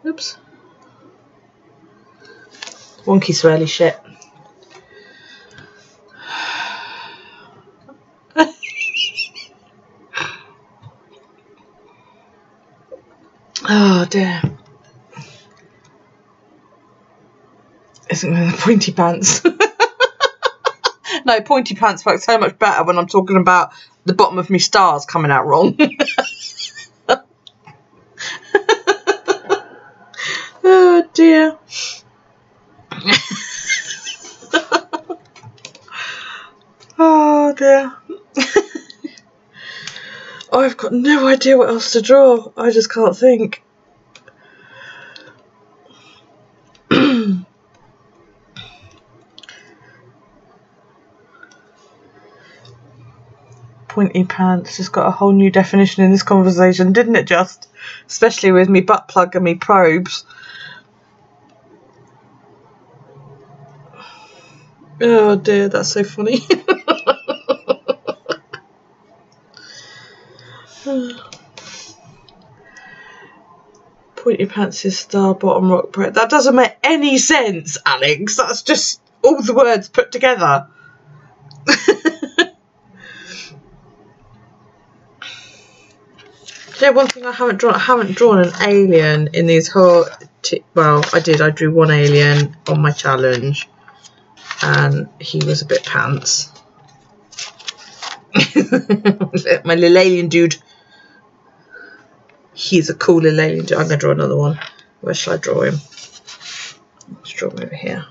Oops. Wonky swirly shit. Oh dear. Isn't it the pointy pants? No, pointy pants work so much better when I'm talking about the bottom of me stars coming out wrong. Oh dear. Oh dear. I've got no idea what else to draw. I just can't think. Pointy pants just got a whole new definition in this conversation, didn't it just? Especially with me butt plug and me probes. Oh dear, that's so funny. Pointy pants is star bottom rock bread. That doesn't make any sense, Alex. That's just all the words put together. You know, one thing I haven't drawn an alien in these whole... well, I did. I drew one alien on my challenge. And he was a bit pants. My little alien dude. He's a cool little alien dude. I'm going to draw another one. Where shall I draw him? Let's draw him over here.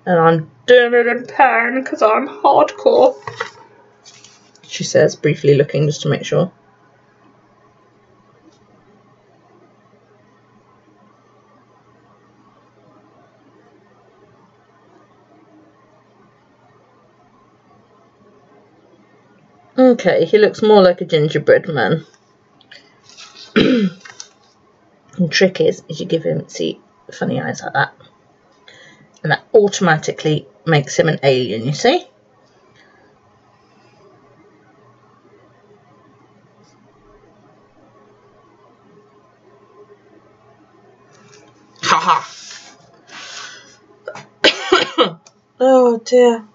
And I'm doing it in pen because I'm hardcore. She says, briefly looking just to make sure. Okay, he looks more like a gingerbread man. And the trick is you give him, see, funny eyes like that. And that automatically makes him an alien, you see? Haha. Oh dear.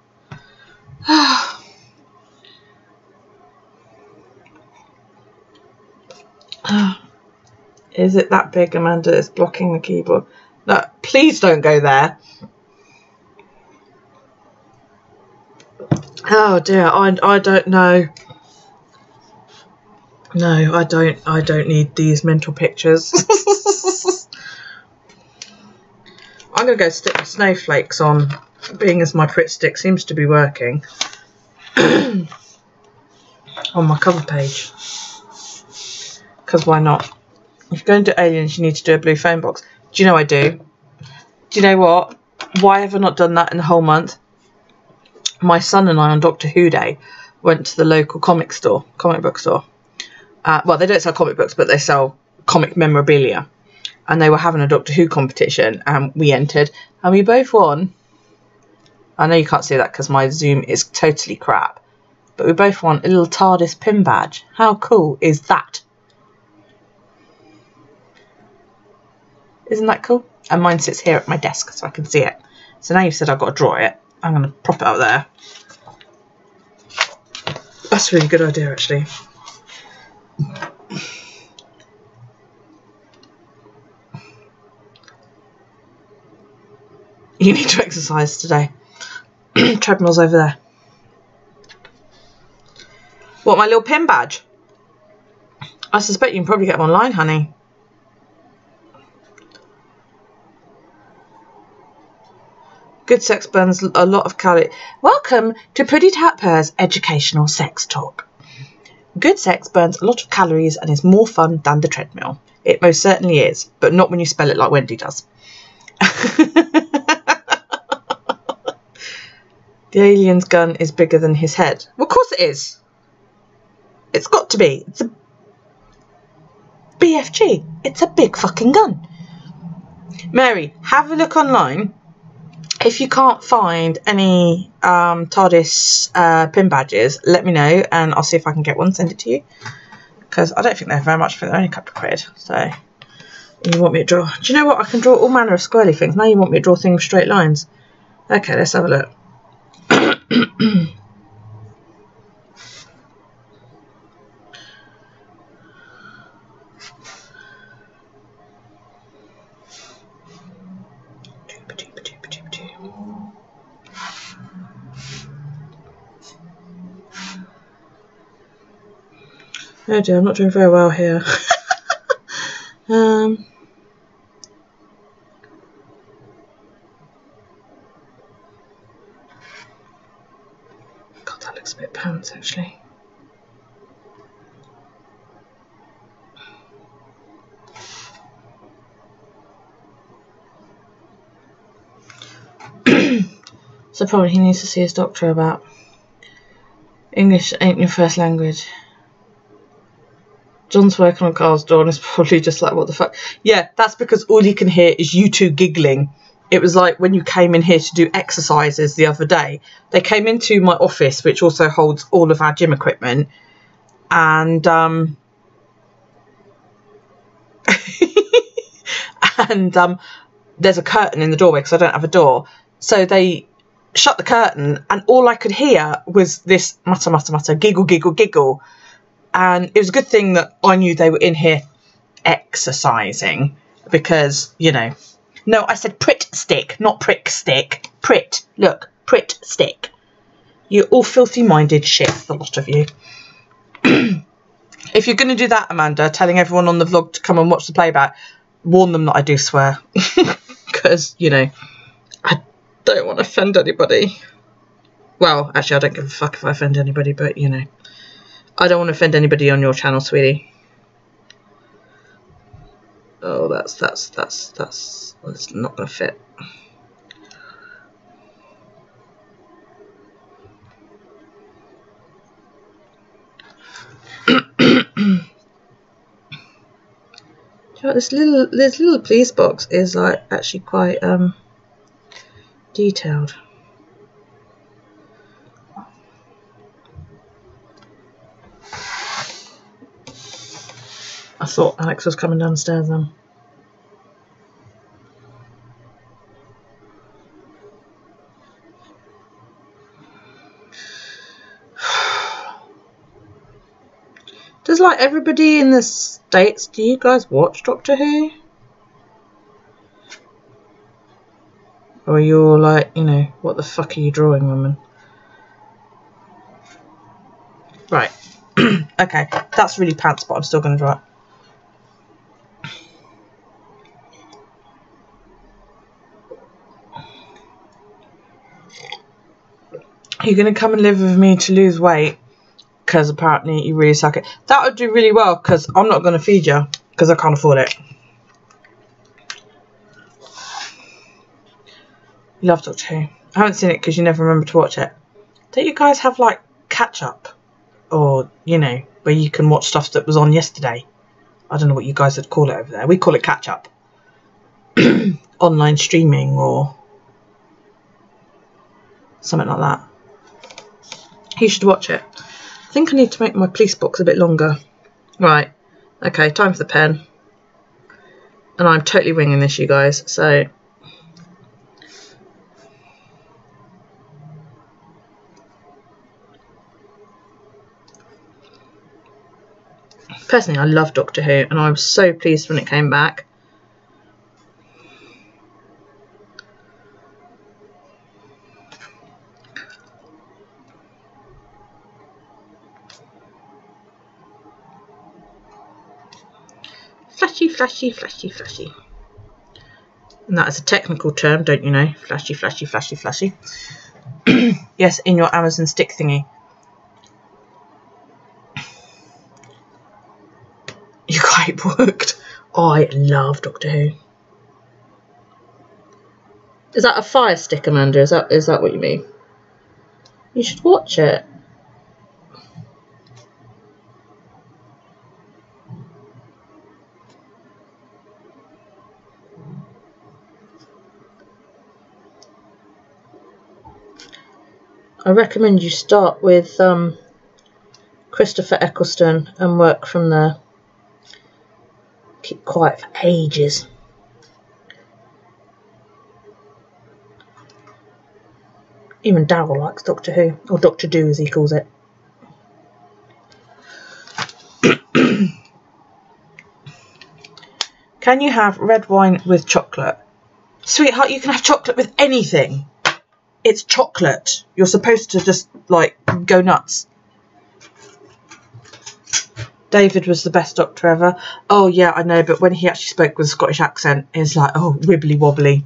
Is it that big, Amanda? It's blocking the keyboard. No, please don't go there. Oh dear, I don't know. No, I don't need these mental pictures. I'm gonna go stick my snowflakes on, being as my Pritt stick seems to be working. On my cover page. Because why not? If you're going to do aliens, you need to do a blue phone box. Do you know I do? Do you know what? Why have I not done that in the whole month? My son and I on Doctor Who Day went to the local comic book store. Well, they don't sell comic books, but they sell comic memorabilia. And they were having a Doctor Who competition, and we entered, and we both won. I know you can't see that because my Zoom is totally crap, but we both won a little TARDIS pin badge. How cool is that? Isn't that cool? And mine sits here at my desk so I can see it. So now you've said I've got to draw it, I'm going to prop it up there. That's a really good idea, actually. You need to exercise today. Treadmill's over there. What, my little pin badge? I suspect you can probably get them online, honey. Good sex burns a lot of calories. Welcome to Puddytatpurr's educational sex talk. Good sex burns a lot of calories and is more fun than the treadmill. It most certainly is, but not when you spell it like Wendy does. The alien's gun is bigger than his head. Well, of course it is. It's got to be. It's a BFG. It's a big fucking gun. Mary, have a look online. If you can't find any TARDIS pin badges, let me know and I'll see if I can get one, send it to you. Because I don't think they're very much, I think they're only a couple of quid. So, you want me to draw? Do you know what? I can draw all manner of squirrely things. Now you want me to draw things with straight lines. Okay, let's have a look. Oh dear, I'm not doing very well here. God, that looks a bit pants actually. So probably he needs to see his doctor about English ain't your first language. John's working on Carl's door and is probably just like, what the fuck? Yeah, that's because all you can hear is you two giggling. It was like when you came in here to do exercises the other day. They came into my office, which also holds all of our gym equipment. And, there's a curtain in the doorway because I don't have a door. So they shut the curtain and all I could hear was this mutter, mutter, mutter, giggle, giggle, giggle. And it was a good thing that I knew they were in here exercising because, you know. No, I said Prit stick, not prick stick. Prit. Look, Prit stick. You're all filthy-minded shit, the lot of you. If you're going to do that, Amanda, telling everyone on the vlog to come and watch the playback, warn them that I do swear. Because, you know, I don't want to offend anybody. Well, actually, I don't give a fuck if I offend anybody, but, you know. I don't want to offend anybody on your channel, sweetie. Oh, that's not going to fit. You know, this little police box is like actually quite detailed. I thought Alex was coming downstairs then. Does like everybody in the States, do you guys watch Doctor Who? Or are you all like, you know, what the fuck are you drawing, woman? Right. Okay, that's really pants, but I'm still going to draw it. You're going to come and live with me to lose weight because apparently you really suck it. That would do really well because I'm not going to feed you because I can't afford it. You love Doctor Who. I haven't seen it because you never remember to watch it. Don't you guys have like catch up? Or, you know, where you can watch stuff that was on yesterday? I don't know what you guys would call it over there. We call it catch up. Online streaming or something like that. You should watch it. I think I need to make my police box a bit longer. Right. Okay, time for the pen. And I'm totally winging this, you guys. So, personally, I love Doctor Who. And I was so pleased when it came back. Flashy, flashy, flashy, flashy. And that is a technical term, don't you know? Flashy, flashy, flashy, flashy. Yes, in your Amazon stick thingy. You quite booked. I love Doctor Who. Is that a fire stick, Amanda? Is that what you mean? You should watch it. I recommend you start with Christopher Eccleston and work from there. Keep quiet for ages. Even Darryl likes Doctor Who, or Doctor Do as he calls it. Can you have red wine with chocolate? Sweetheart, you can have chocolate with anything. It's chocolate. You're supposed to just, like, go nuts. David was the best doctor ever. Oh, yeah, I know, but when he actually spoke with a Scottish accent, it's like, oh, wibbly wobbly.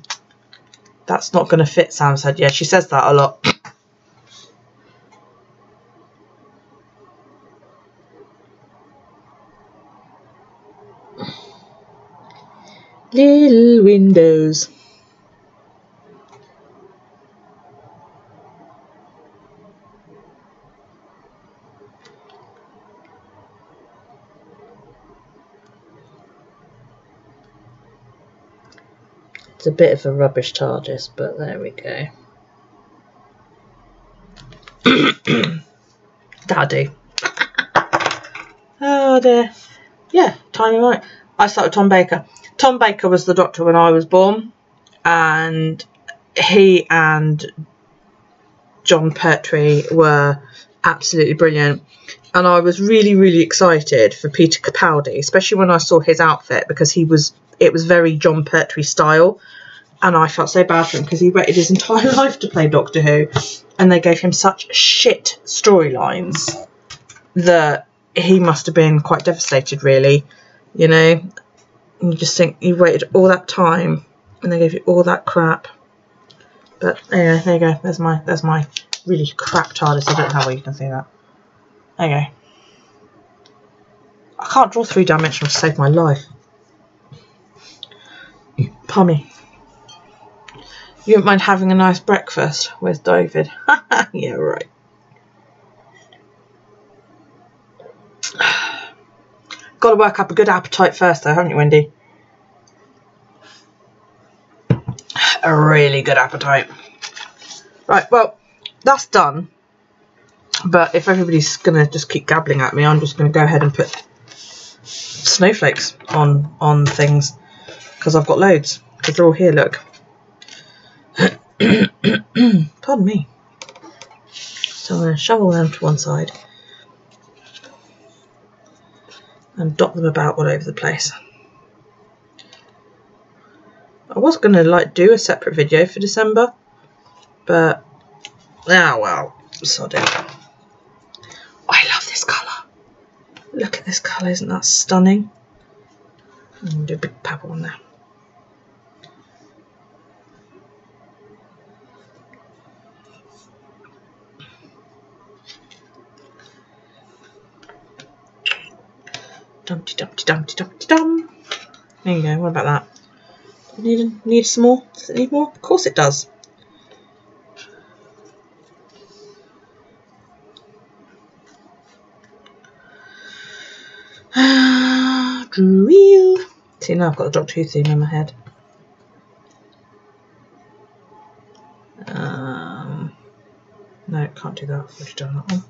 That's not going to fit, Sam said. Yeah, she says that a lot. Little windows. It's a bit of a rubbish TARDIS, but there we go. Daddy. Oh dear. Yeah, timing right. I started Tom Baker. Tom Baker was the doctor when I was born, and he and John Pertwee were absolutely brilliant. And I was really, really excited for Peter Capaldi, especially when I saw his outfit, because it was very John Pertwee style. And I felt so bad for him because he waited his entire life to play Doctor Who, and they gave him such shit storylines that he must have been quite devastated, really. You know, and you just think you waited all that time and they gave you all that crap. But anyway, there you go. There's my really crap TARDIS. I don't know how well you can see that. There you go. I can't draw three-dimensional to save my life. Pummy. You wouldn't mind having a nice breakfast with David? Yeah, right. Got to work up a good appetite first, though, haven't you, Wendy? A really good appetite. Right, well, that's done. But if everybody's going to just keep gabbling at me, I'm just going to go ahead and put snowflakes on things, because I've got loads. Because they're all here, look. Pardon me. So I'm going to shovel them to one side and dot them about all over the place. I was going to do a separate video for December, but well, sod it. I love this colour. Look at this colour, isn't that stunning? I'm going to do a big pebble on there. Dumpty dumpty dumpty dumpty dum. There you go. What about that? Need some more? Does it need more? Of course it does. Drill. See, now I've got the Doctor Who theme in my head. No, can't do that. I've already done that one.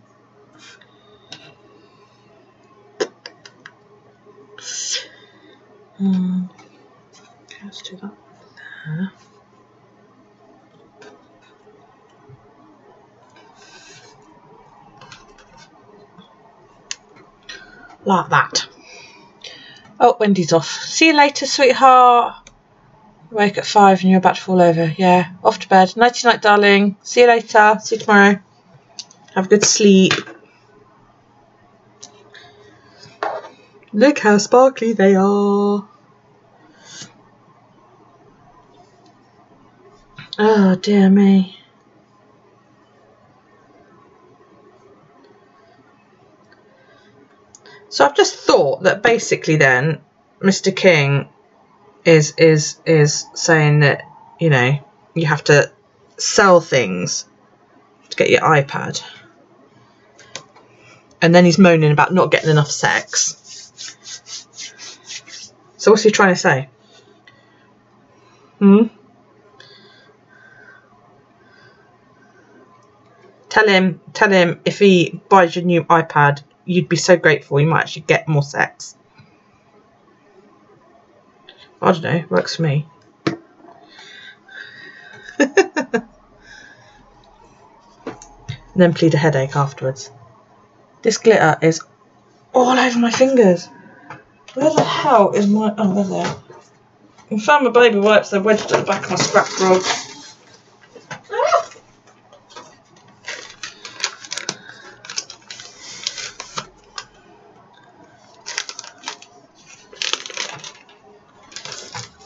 Okay, let's do that there. Like that. Oh, Wendy's off. See you later, sweetheart. Wake at 5 and you're about to fall over. Yeah, off to bed. Nighty night, darling. See you later. See you tomorrow. Have a good sleep. Look how sparkly they are. Oh, dear me. So I've just thought that basically then Mr. King is saying that, you know, you have to sell things to get your iPad. And then he's moaning about not getting enough sex. So what's he trying to say? Tell him if he buys your new iPad, you'd be so grateful, you might actually get more sex. I don't know, works for me. And then plead a headache afterwards. This glitter is all over my fingers. Where the hell is my... Oh, there they are. I found my baby wipes. They're wedged at the back of my scrap drawer.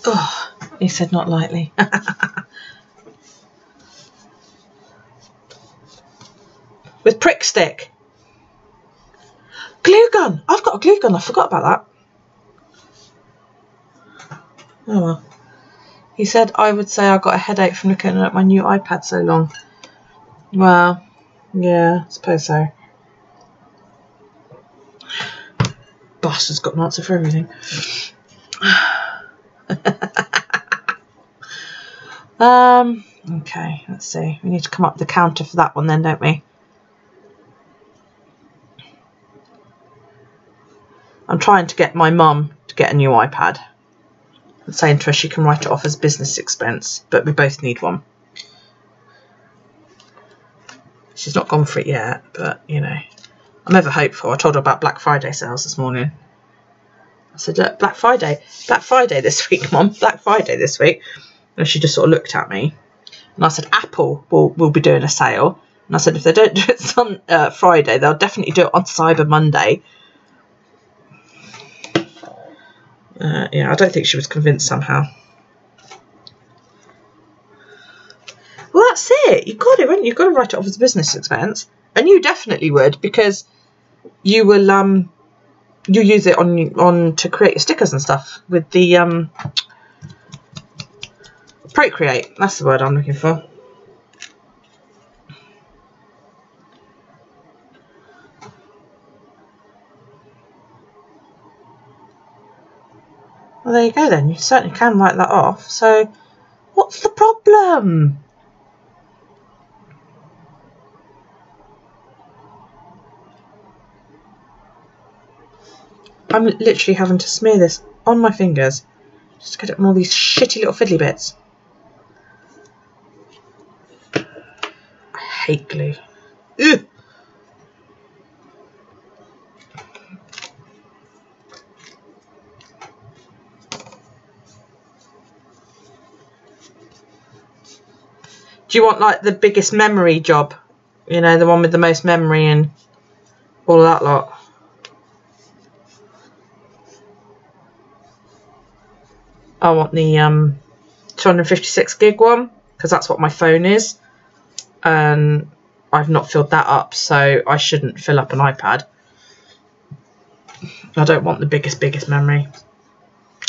Oh, he said not lightly. With prick stick. Glue gun. I've got a glue gun. I forgot about that. Oh well. He said I would say I got a headache from looking at my new iPad so long. Well, yeah, I suppose so. Bastard's got an answer for everything. Okay, let's see. We need to come up with the counter for that one then, don't we? I'm trying to get my mum to get a new iPad. I'm saying to her she can write it off as business expense, but we both need one. She's not gone for it yet, but, you know, I'm ever hopeful. I told her about Black Friday sales this morning. I said, look, Black Friday this week, Mum, Black Friday this week. And she just sort of looked at me. And I said, Apple will be doing a sale. And I said, if they don't do it on Friday, they'll definitely do it on Cyber Monday. Yeah, I don't think she was convinced somehow. Well, that's it. You've got it, haven't you? You've got to write it off as a business expense. And you definitely would, because you will you use it on to create your stickers and stuff with the Procreate. That's the word I'm looking for. Well, there you go then. You certainly can write that off. So, what's the problem? I'm literally having to smear this on my fingers just to get it on all these shitty little fiddly bits. I hate glue. Ugh. Do you want like the biggest memory job? You know, the one with the most memory and all of that lot? I want the 256 gig one, because that's what my phone is. And I've not filled that up, so I shouldn't fill up an iPad. I don't want the biggest memory.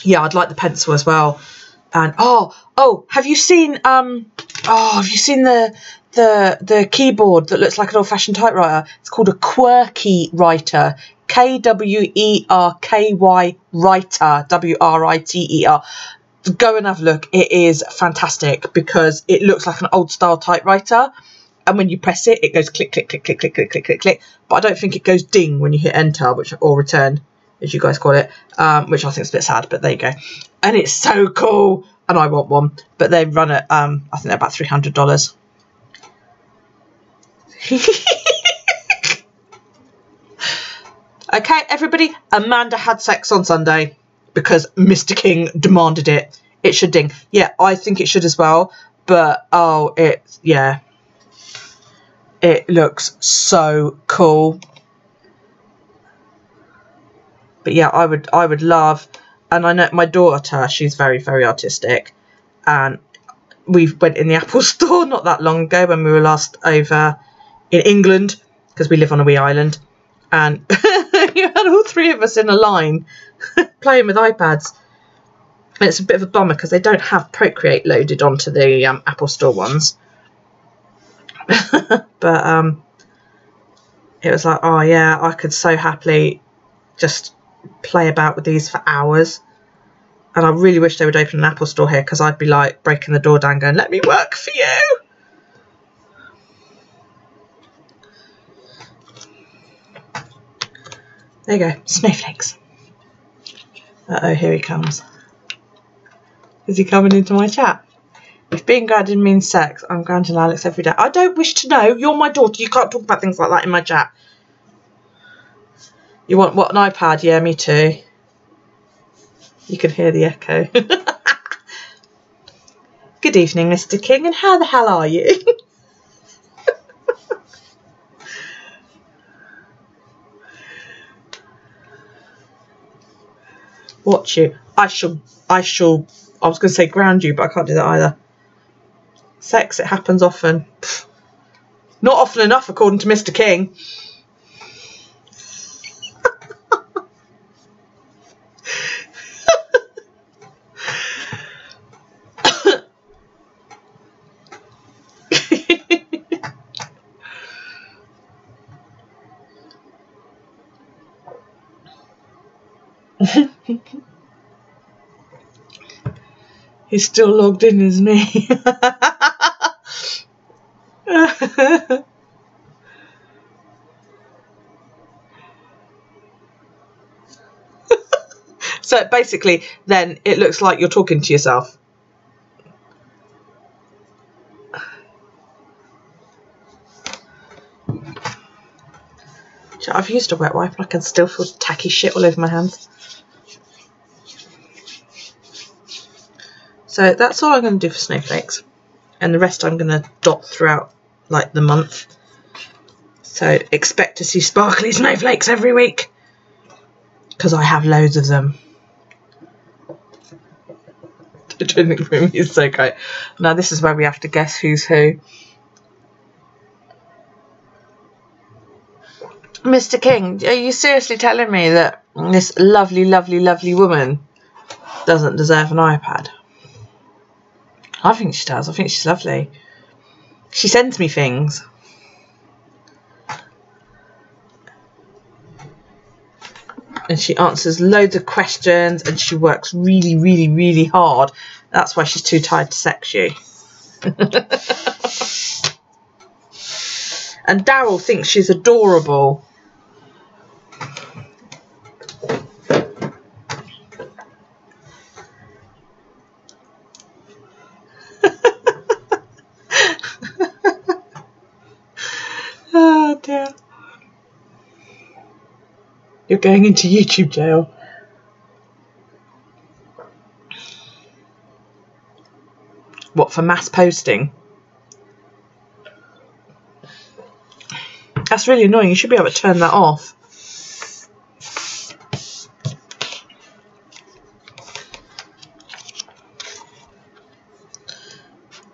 Yeah, I'd like the pencil as well. And have you seen the keyboard that looks like an old-fashioned typewriter? It's called a Quirky writer. Kwerky writer, WRITER. Go and have a look. It is fantastic because it looks like an old style typewriter, and when you press it, it goes click click click click click click click click click. But I don't think it goes ding when you hit enter, or return, as you guys call it, which I think is a bit sad. But there you go. And it's so cool, and I want one. But they run at I think they're about $300. Okay, everybody, Amanda had sex on Sunday because Mr. King demanded it. It should ding. Yeah, I think it should as well. But, yeah. It looks so cool. But yeah, I would love, and I know my daughter, she's very, very artistic, and we went in the Apple store not that long ago when we were last over in England, because we live on a wee island, and you had all three of us in a line playing with iPads. And it's a bit of a bummer because they don't have Procreate loaded onto the Apple Store ones. But it was like, oh yeah, I could so happily just play about with these for hours. And I really wish they would open an Apple Store here, because I'd be like breaking the door down going, let me work for you. There you go, snowflakes. Uh-oh, here he comes. Is he coming into my chat? If being grounded means sex, I'm grounding Alex every day. I don't wish to know. You're my daughter. You can't talk about things like that in my chat. You want what, an iPad? Yeah, me too. You can hear the echo. Good evening, Mr. King, and how the hell are you? Watch you. I shall, I was going to say ground you, but I can't do that either. Sex, it happens often. Pfft. Not often enough, according to Mr. King. He's still logged in, isn't he? So basically, then it looks like you're talking to yourself. I've used a wet wipe and I can still feel tacky shit all over my hands. So that's all I'm going to do for snowflakes. And the rest I'm going to dot throughout like the month. So expect to see sparkly snowflakes every week. Because I have loads of them. Doing it for me is so great. Now this is where we have to guess who's who. Mr. King, are you seriously telling me that this lovely, lovely, lovely woman doesn't deserve an iPad? I think she does. I think she's lovely. She sends me things. And she answers loads of questions and she works really, really, really hard. That's why she's too tired to sex you. And Daryl thinks she's adorable. Oh dear. You're going into YouTube jail. What, for mass posting? That's really annoying. You should be able to turn that off.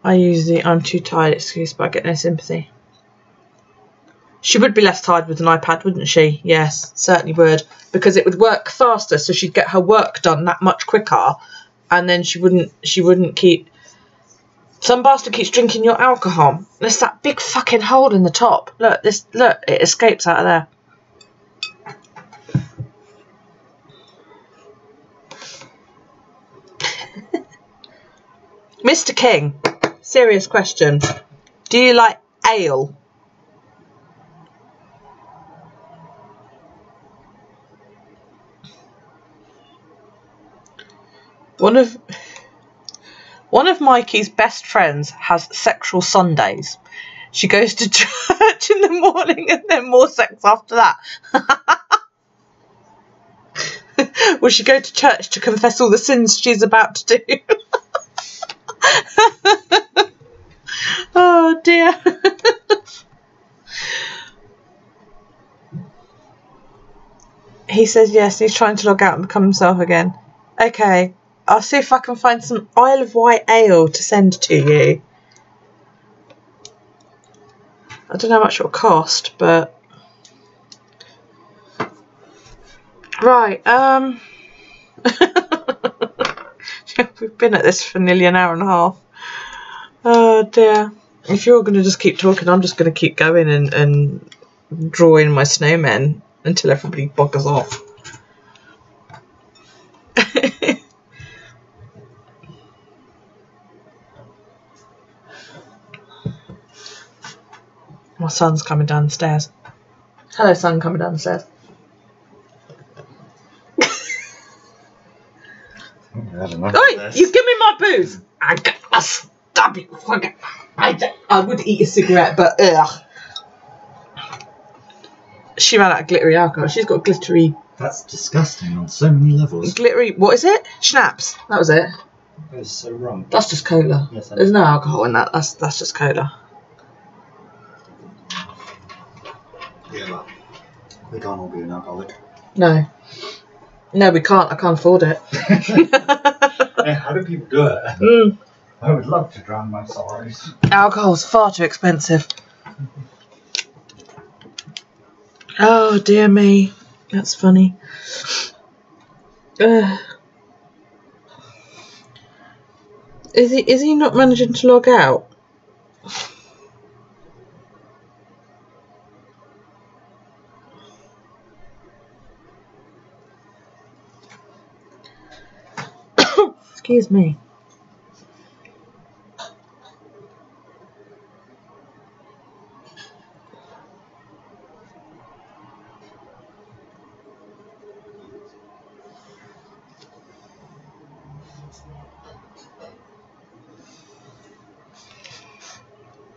I use the I'm too tired excuse, but I get no sympathy. She would be less tired with an iPad, wouldn't she? Yes, certainly would. Because it would work faster, so she'd get her work done that much quicker. And then she wouldn't keep... Some bastard keeps drinking your alcohol. There's that big fucking hole in the top. Look, look, it escapes out of there. Mr. King, serious question. Do you like ale? One of Mikey's best friends has sexual Sundays. She goes to church in the morning and then more sex after that. Will she go to church to confess all the sins she's about to do? Oh dear. He says yes, he's trying to log out and become himself again. Okay, I'll see if I can find some Isle of Wight ale to send to you. I don't know how much it'll cost, but... Right, we've been at this for nearly an hour and a half. Oh dear. If you're going to just keep talking, I'm just going to keep going and drawing my snowmen until everybody buggers off. My son's coming down the stairs. Hello, son, coming down the stairs. Oi, you give me my booze! I'll stab you. I would eat a cigarette, but ugh. She ran out of glittery alcohol. She's got glittery... That's disgusting on so many levels. Glittery... What is it? Schnapps. That was it. That is so wrong. That's just cola. Yes, There's no alcohol in that. That's just cola. Yeah, well, we can't all be an alcoholic. No. No, we can't. I can't afford it. Yeah, how do people do it? Mm. I would love to drown my sorrows. Alcohol's far too expensive. Oh, dear me. That's funny. Is he not managing to log out? Excuse me.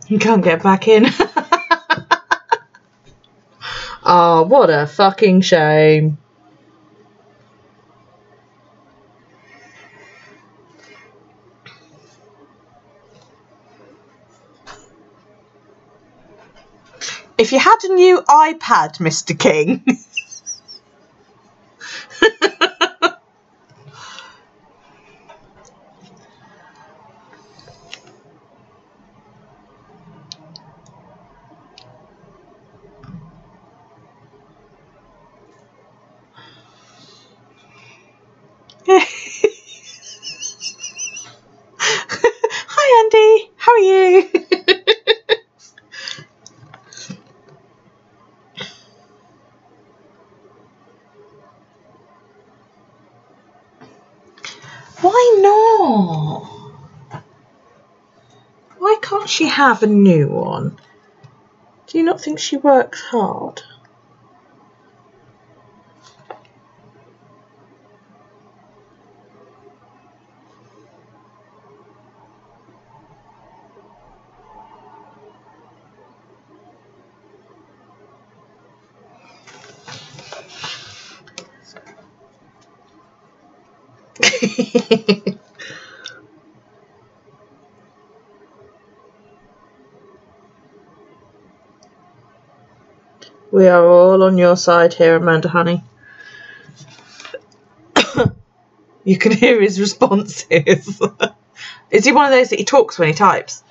You can't get back in. Oh, what a fucking shame. If you had a new iPad, Mr. King. Hi, Andy. How are you? Why not? Why can't she have a new one? Do you not think she works hard? We are all on your side here, Amanda, honey. You can hear his responses. Is he one of those that he talks when he types?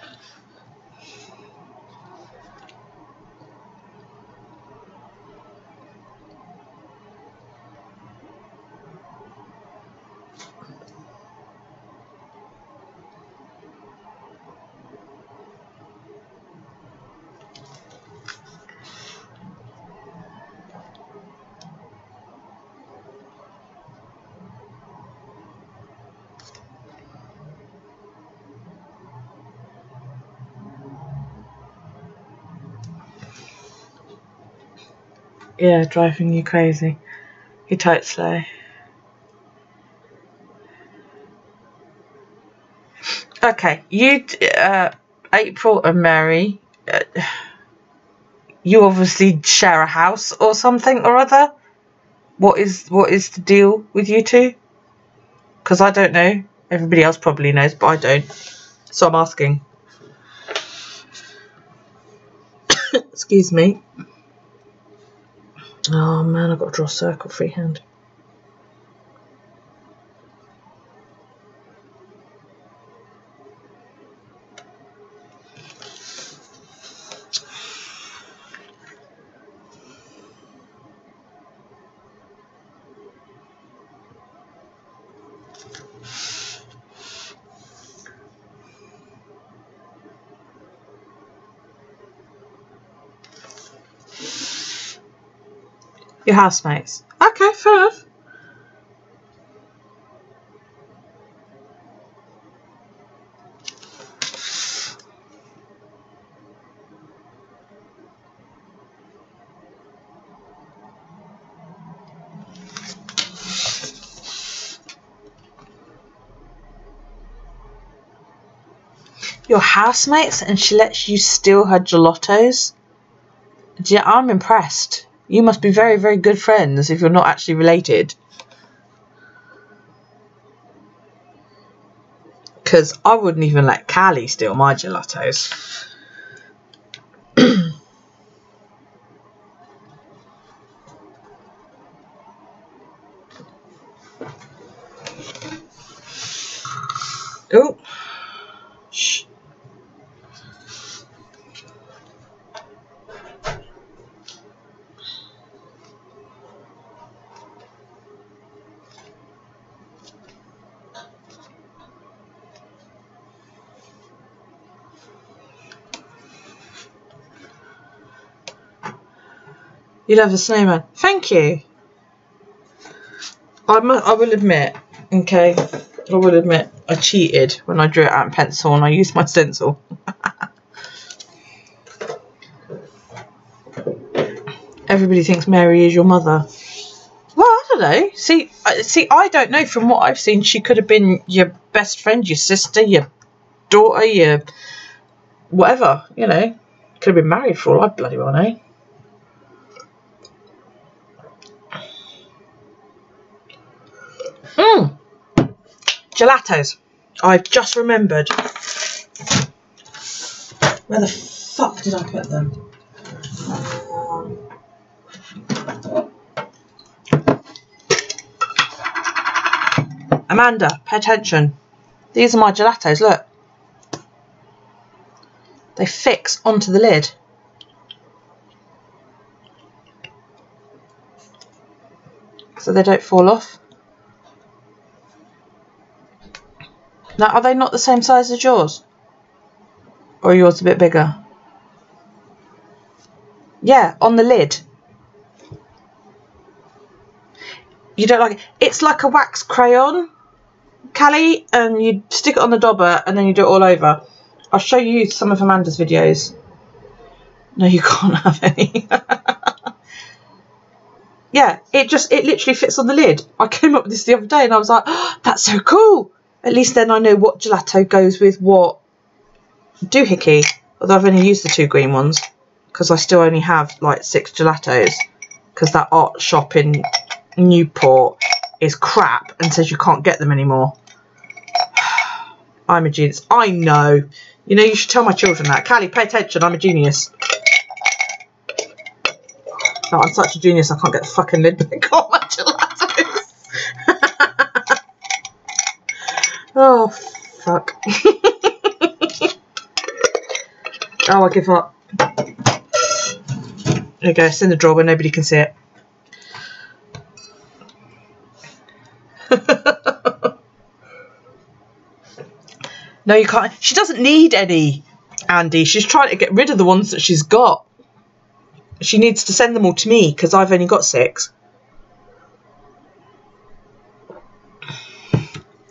Yeah, driving you crazy. He types slow. Okay, you, April and Mary, you obviously share a house or something or other. What is the deal with you two? Because I don't know. Everybody else probably knows, but I don't. So I'm asking. Excuse me. Oh man, I've got to draw a circle freehand. Your housemates. Okay, fair enough. Your housemates, and she lets you steal her gelatos? Yeah, I'm impressed. You must be very, very good friends if you're not actually related. Because I wouldn't even let Callie steal my gelatos. Oh. Shh. You love the snowman. Thank you. I will admit, okay, I will admit I cheated when I drew it out in pencil and I used my stencil. Everybody thinks Mary is your mother. Well, I don't know. See, I don't know. From what I've seen, she could have been your best friend, your sister, your daughter, your whatever, you know. Could have been married for all I bloody well know. Gelatos. I've just remembered. Where the fuck did I put them? Amanda, pay attention. These are my gelatos, look. They fix onto the lid. So they don't fall off. Now, are they not the same size as yours? Or are yours a bit bigger? Yeah, on the lid. You don't like it? It's like a wax crayon, Callie, and you stick it on the dauber and then you do it all over. I'll show you some of Amanda's videos. No, you can't have any. Yeah, it literally fits on the lid. I came up with this the other day and I was like, oh, that's so cool. At least then I know what gelato goes with what doohickey. Although I've only used the 2 green ones because I still only have like 6 gelatos because that art shop in Newport is crap and says you can't get them anymore. I'm a genius. I know. You know, you should tell my children that. Callie, pay attention. I'm a genius. No, I'm such a genius I can't get the fucking lid back on my gelatos. Oh, fuck. Oh, I give up. There you go. It's in the drawer where nobody can see it. No, you can't. She doesn't need any, Andy. She's trying to get rid of the ones that she's got. She needs to send them all to me because I've only got 6.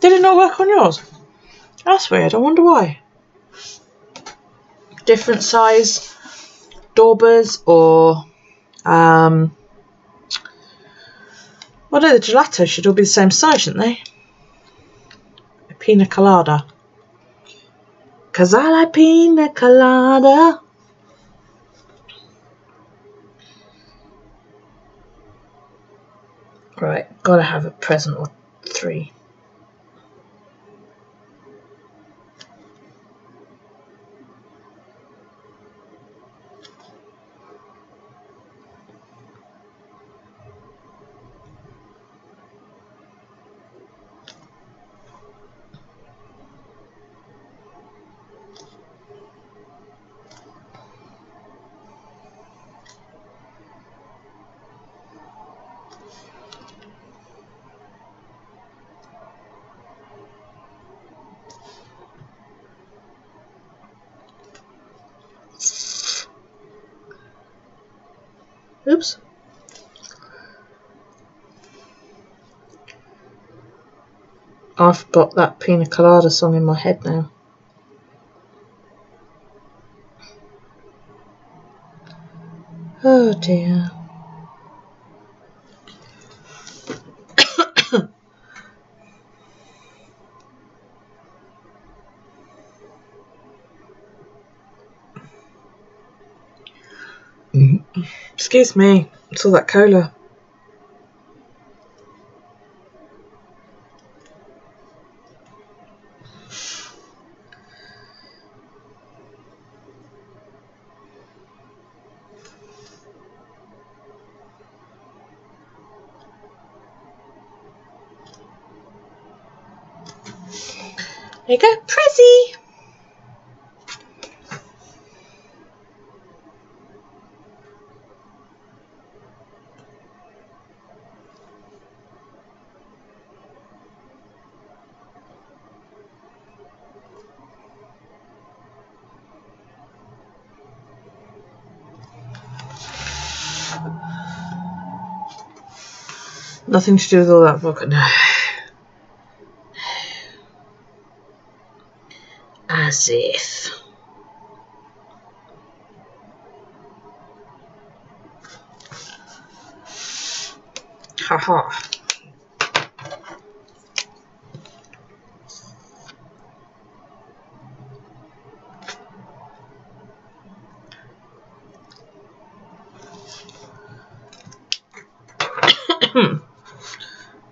Did it not work on yours? That's weird. I wonder why. Different size daubers or well, no, the gelato should all be the same size, shouldn't they? A pina colada. Cause I like pina colada. Right, gotta have a present or 3. Oops. I've got that Pina Colada song in my head now. Oh dear. Excuse me, it's all that cola. There you go, Prezi! Nothing to do with all that vodka, no. As if. Haha.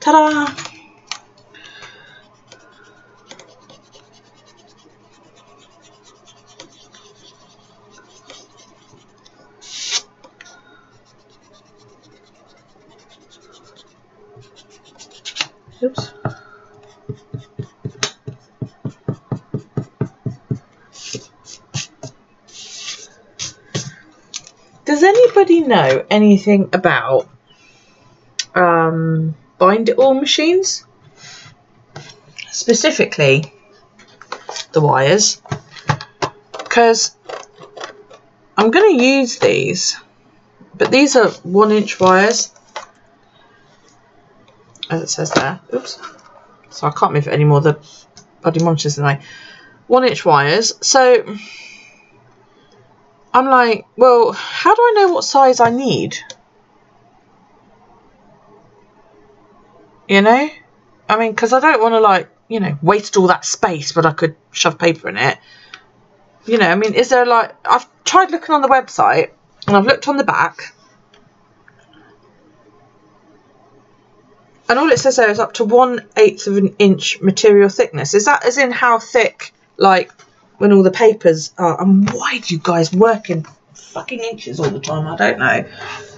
Ta-da! Oops. Does anybody know anything about bind it all machines? Specifically the wires, because I'm going to use these, but these are 1-inch wires, as it says there. Oops. So I can't move it anymore. The bloody monitor's in the way. 1-inch wires. So I'm like, well, how do I know what size I need? You know? I mean, because I don't want to, like, you know, waste all that space, but I could shove paper in it. You know, I mean, is there, like, I've tried looking on the website, and I've looked on the back, and all it says there is up to 1/8 of an inch material thickness. Is that as in how thick, like, when all the papers are? And why do you guys work in fucking inches all the time? I don't know.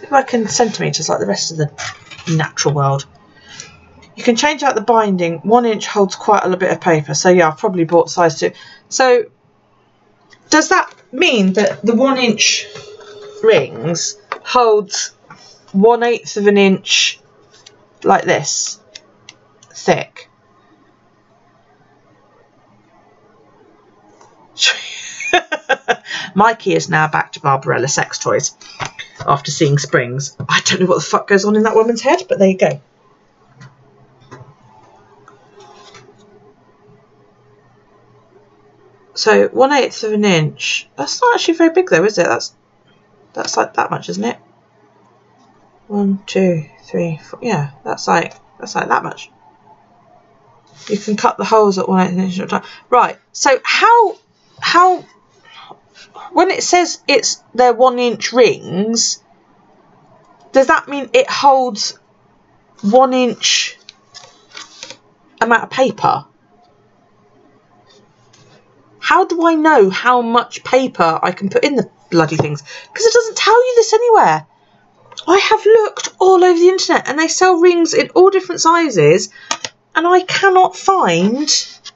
If I can centimetres like the rest of the natural world. You can change out the binding. 1 inch holds quite a bit of paper. So yeah, I've probably bought size 2. So does that mean that the 1-inch rings holds 1/8 of an inch like this thick? Mikey is now back to Barbarella sex toys after seeing Springs. I don't know what the fuck goes on in that woman's head, but there you go. So 1/8 of an inch. That's not actually very big though, is it? That's like that much, isn't it? 1, 2, 3, 4. Yeah, that's like that much. You can cut the holes at 1/8 inch at a time. Right. So how when it says they're 1-inch rings, does that mean it holds 1-inch amount of paper? How do I know how much paper I can put in the bloody things? Because it doesn't tell you this anywhere. I have looked all over the internet and they sell rings in all different sizes and I cannot find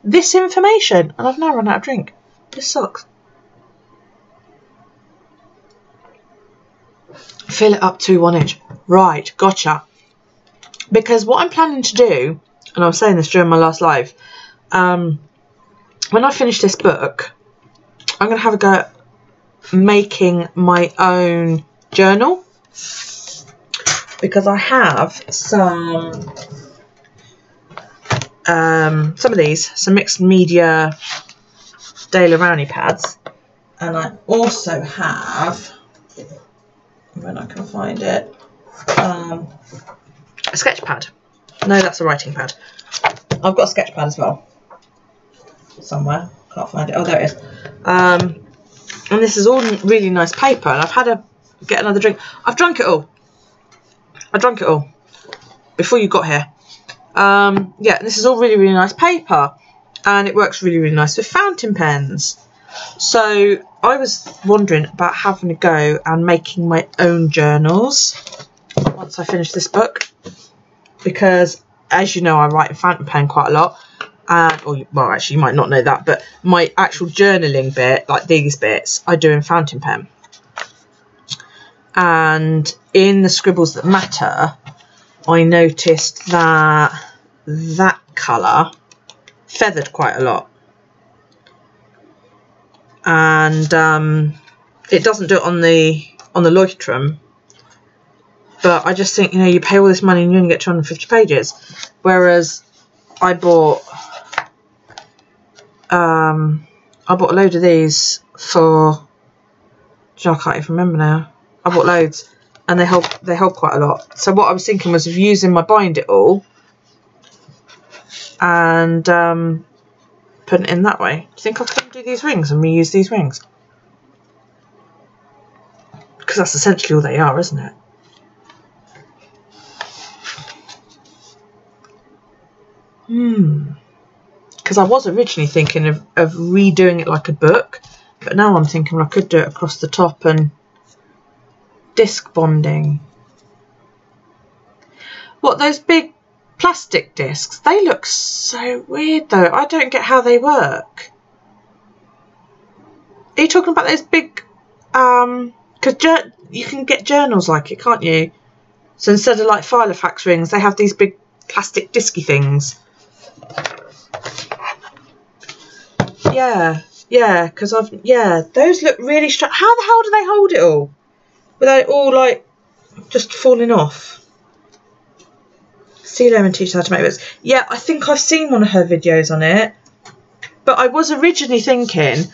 this information. And I've now run out of drink. This sucks. Fill it up to 1 inch. Right, gotcha. Because what I'm planning to do, and I was saying this during my last live, when I finish this book, I'm going to have a go at making my own journal. because I have some of these, some mixed media Daler Rowney pads, and I also have, when I can find it, a sketch pad. No, that's a writing pad. I've got a sketch pad as well somewhere. Can't find it. Oh, there it is. And this is all really nice paper, and I've had a get another drink. I've drunk it all. I drank it all before you got here. Yeah, this is all really, really nice paper, and it works really, really nice with fountain pens. So I was wondering about having a go and making my own journals once I finish this book, because as you know, I write in fountain pen quite a lot. Well, actually, you might not know that, but my actual journaling bit, like these bits, I do in fountain pen. And in the scribbles that matter, I noticed that that colour feathered quite a lot. And it doesn't do it on the Leuchtturm. But I just think, you know, you pay all this money and you only get 250 pages. Whereas I bought a load of these for, I can't even remember now. I bought loads, and they hold quite a lot. So what I was thinking was of using my Bind It All and putting it in that way. Do you think I can do these rings and reuse these rings? Because that's essentially all they are, isn't it? Because I was originally thinking of redoing it like a book, but now I'm thinking I could do it across the top and disc bonding. What, those big plastic discs? They look so weird though. I don't get how they work. Are you talking about those big, because you can get journals like it, can't you? So instead of like Filofax rings, they have these big plastic disky things. Yeah, because those look really strange. How the hell do they hold it all without it all like just falling off? See Lemon teaches how to make this. Yeah, I think I've seen one of her videos on it, but I was originally thinking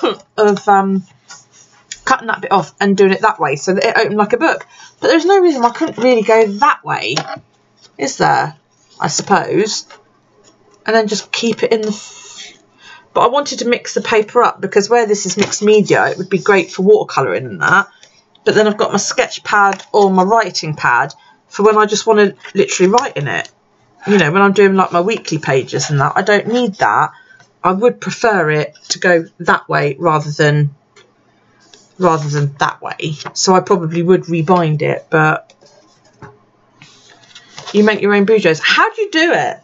of cutting that bit off and doing it that way so that it opened like a book. But there's no reason I couldn't really go that way, is there? I suppose. And then just keep it in the... But I wanted to mix the paper up, because where this is mixed media, it would be great for watercolouring and that. But then I've got my sketch pad or my writing pad for when I just want to literally write in it. You know, when I'm doing like my weekly pages and that, I don't need that. I would prefer it to go that way rather than that way. So I probably would rebind it, but you make your own bougeos. How do you do it?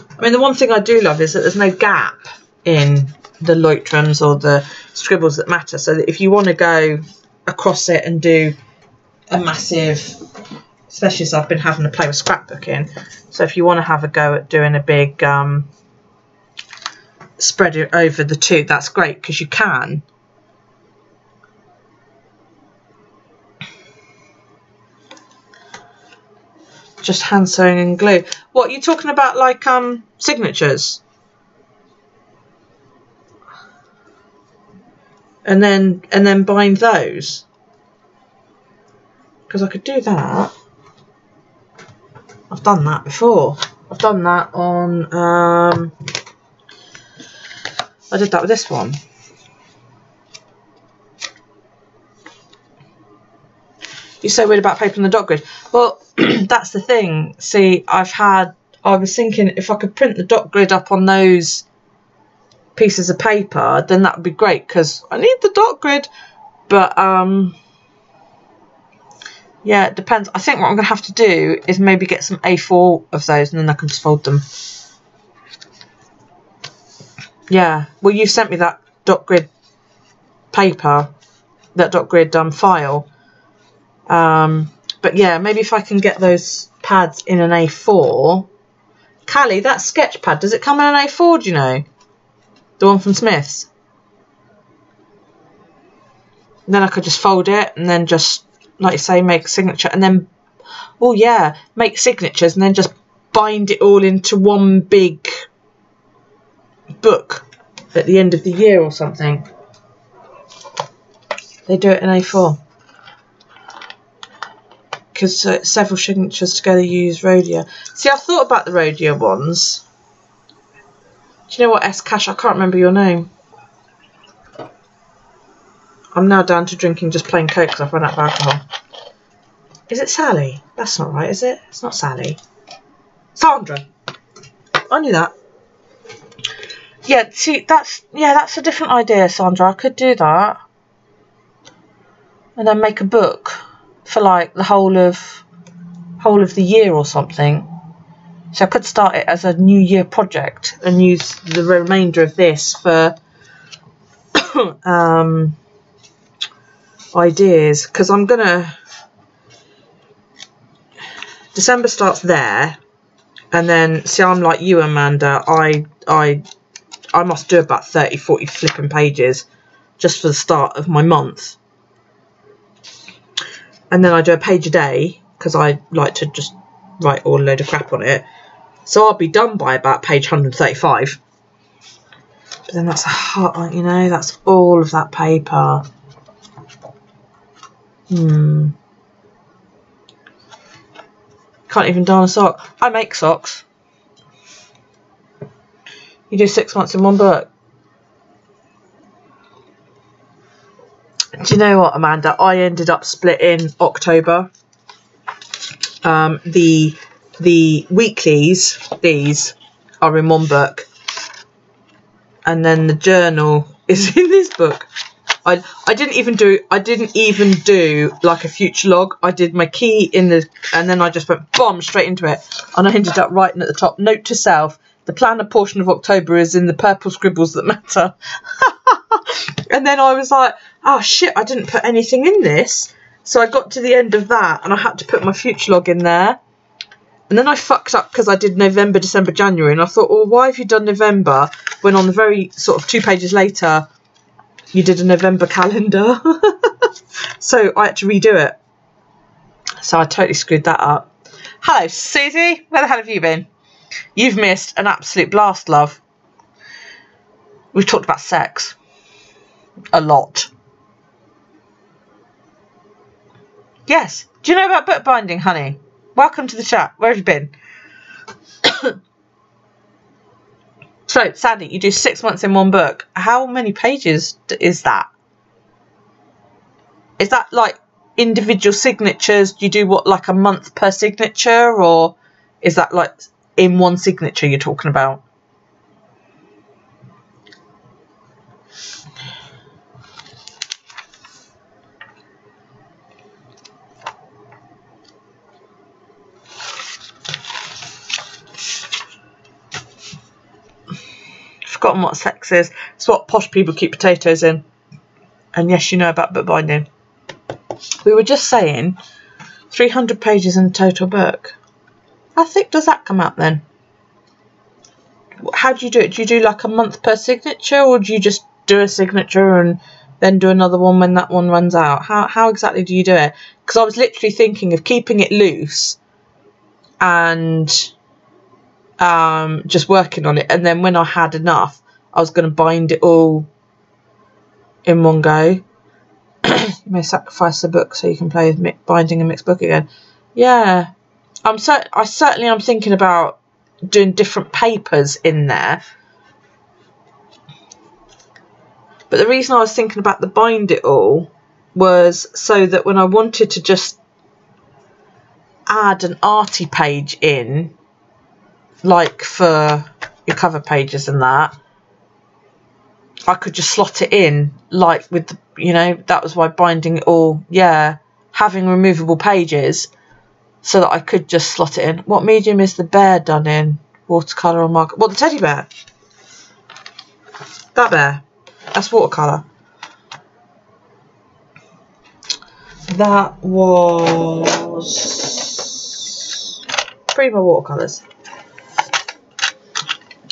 I mean, the one thing I do love is that there's no gap in the Leuchtturms or the scribbles that matter. So that if you want to go across it and do a massive, especially as I've been having to play with scrapbooking, so if you want to have a go at doing a big spread it over the two, that's great, because you can. Just hand sewing and glue. What, you talking about like signatures? And then bind those? Because I could do that. I've done that before. I've done that on I did that with this one. You're so weird about paper and the dot grid. Well, that's the thing. See, I was thinking if I could print the dot grid up on those pieces of paper, then that would be great, because I need the dot grid. But yeah, it depends. I think what I'm going to have to do is maybe get some A4 of those, and then I can just fold them. Yeah, well, you sent me that dot grid paper, that dot grid file. But yeah, maybe if I can get those pads in an A4, Callie, that sketch pad, does it come in an A4, do you know? The one from Smith's. And then I could just fold it and then just, like you say, make a signature and then, oh yeah, make signatures and then just bind it all into one big book at the end of the year or something. They do it in A4. Because several signatures together use Rhodia. See, I've thought about the Rhodia ones. Do you know what, S. Cash? I can't remember your name. I'm now down to drinking just plain Coke because I've run out of alcohol. Is it Sally? That's not right, is it? It's not Sally. Sandra. I knew that. Yeah, see, that's a different idea, Sandra. I could do that. And then make a book for like the whole of the year or something. So I could start it as a New Year project and use the remainder of this for ideas, because I'm gonna December starts there, and then see, I'm like you, Amanda. I must do about 30-40 flipping pages just for the start of my month, and then I do a page a day because I like to just write all a load of crap on it. So I'll be done by about page 135. But then that's a hot, you know, that's all of that paper. Can't even darn a sock. I make socks. You do 6 months in one book. Do you know what, Amanda? I ended up splitting October. The weeklies, these are in one book, and then the journal is in this book. I didn't even do like a future log. I did my key in the, and then I just went bomb straight into it, and I ended up writing at the top, note to self, the planner portion of October is in the purple scribbles that matter. And then I was like, oh shit, I didn't put anything in this. So I got to the end of that and I had to put my future log in there. And then I fucked up because I did November, December, January. And I thought, well, why have you done November when on the very sort of 2 pages later, you did a November calendar? So I had to redo it. So I totally screwed that up. Hello, Susie. Where the hell have you been? You've missed an absolute blast, love. We've talked about sex. A lot. Yes. Do you know about bookbinding, honey? Welcome to the chat. Where have you been? So, Sandy, you do 6 months in one book. How many pages is that? Is that like individual signatures? Do you do what, like a month per signature? Or is that like in one signature you're talking about? Forgotten what sex is. It's what posh people keep potatoes in. And yes, you know about bookbinding. We were just saying 300 pages in a total book. How thick does that come out then? How do you do it? Do you do like a month per signature, or do you just do a signature and then do another one when that one runs out? How exactly do you do it? Because I was literally thinking of keeping it loose and just working on it, and then when I had enough I was going to bind it all in one go. You may sacrifice the book so you can play with binding a mixed book again. Yeah, I certainly am thinking about doing different papers in there, but the reason I was thinking about the bind it all was so that when I wanted to just add an arty page in, like for your cover pages and that, I could just slot it in, like with the, you know, that was why binding it all, yeah, having removable pages so that I could just slot it in. What medium is the bear done in? Watercolour or marker? Well, the teddy bear. That bear. That's watercolour. That was Prima watercolours.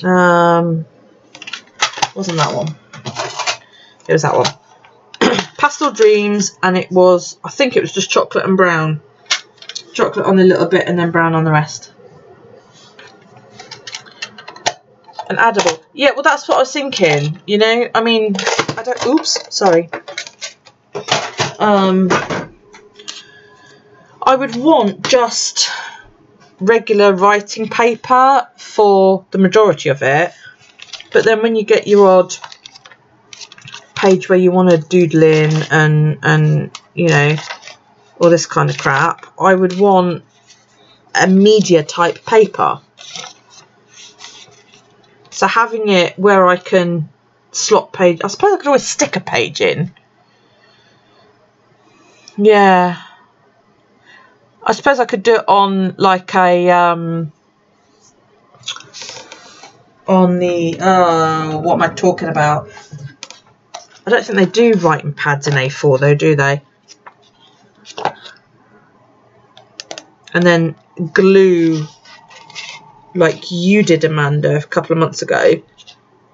Wasn't that one? It was that one. Pastel Dreams, and it was, I think it was just chocolate and brown. Chocolate on a little bit and then brown on the rest. And addable. Yeah, well, that's what I was thinking, you know. I mean, I don't, oops, sorry. I would want just regular writing paper for the majority of it. But then when you get your odd page where you want to doodle in and you know, all this kind of crap, I would want a media type paper. So having it where I can slot page, I suppose I could always stick a page in. Yeah. I suppose I could do it on like a, on the, what am I talking about? I don't think they do writing pads in A4 though, do they? And then glue, like you did, Amanda, a couple of months ago.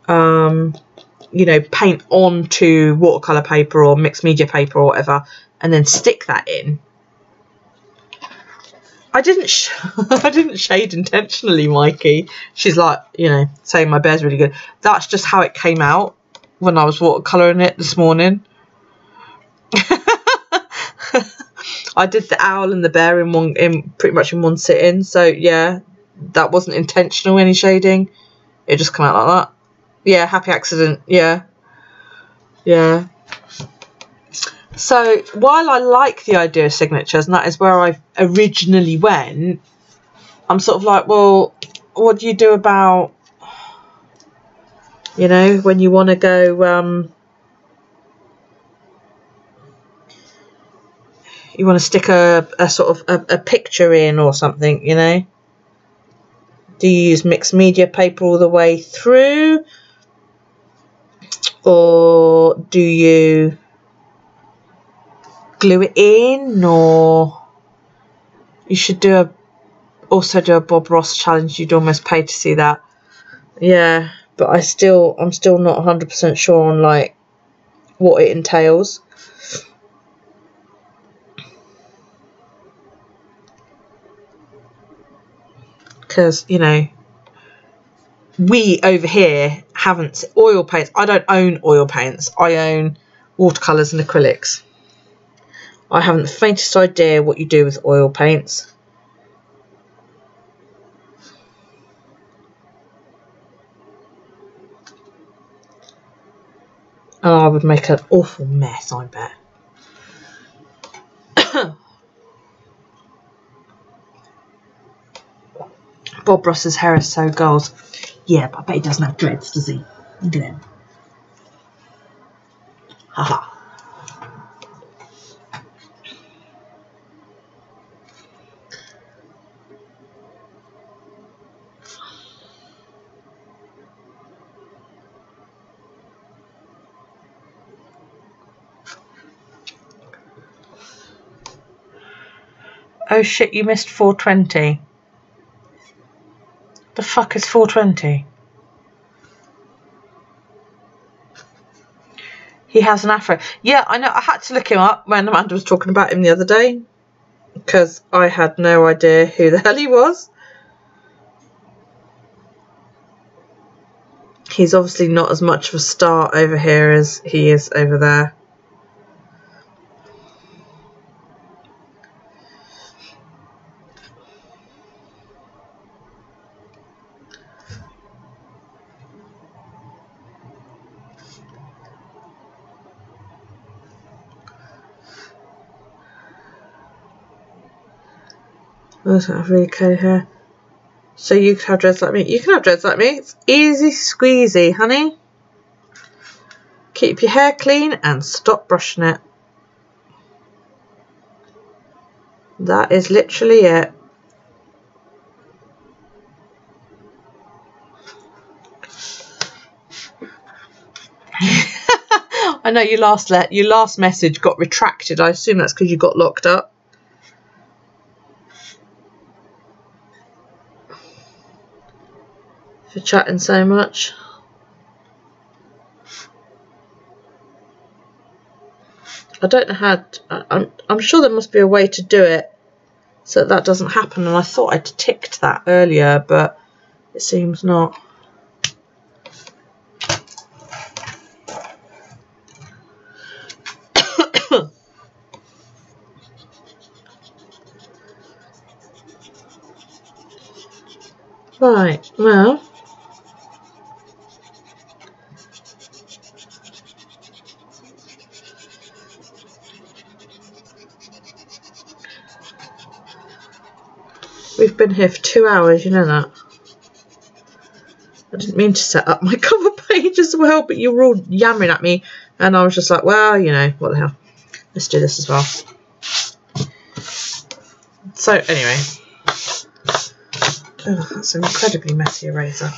You know, paint onto watercolour paper or mixed media paper or whatever, and then stick that in. I didn't shade intentionally, Mikey. She's like, you know, saying my bear's really good. That's just how it came out when I was watercolouring it this morning. I did the owl and the bear in pretty much in one sitting. So yeah, that wasn't intentional, any shading. It just came out like that. Yeah, happy accident. Yeah. Yeah. So while I like the idea of signatures, and that is where I originally went, I'm sort of like, well, what do you do about, you know, when you want to go, you want to stick a sort of a picture in or something, you know? Do you use mixed media paper all the way through? Or do you glue it in? Or you should also do a Bob Ross challenge. You'd almost pay to see that. Yeah, but I'm still not 100% sure on like what it entails. Because, you know, we over here haven't oil paints. I don't own oil paints. I own watercolours and acrylics. I haven't the faintest idea what you do with oil paints. And I would make an awful mess, I bet. Bob Ross's hair is so gold. Yeah, but I bet he doesn't have dreads, does he? Look at him. Haha. Oh shit, you missed 420. The fuck is 420? He has an afro. Yeah, I know. I had to look him up when Amanda was talking about him the other day, because I had no idea who the hell he was. He's obviously not as much of a star over here as he is over there. I don't have really curly hair. So you can have dreads like me. You can have dreads like me. It's easy squeezy, honey. Keep your hair clean and stop brushing it. That is literally it. I know your last message got retracted. I assume that's because you got locked up. for chatting so much. I don't know how to, I'm sure there must be a way to do it so that doesn't happen, and I thought I'd ticked that earlier, but it seems not. Right, well, we've been here for 2 hours, you know that. I didn't mean to set up my cover page as well, but you were all yammering at me, and I was just like, well, you know, what the hell. Let's do this as well. So, anyway. Oh, that's an incredibly messy eraser.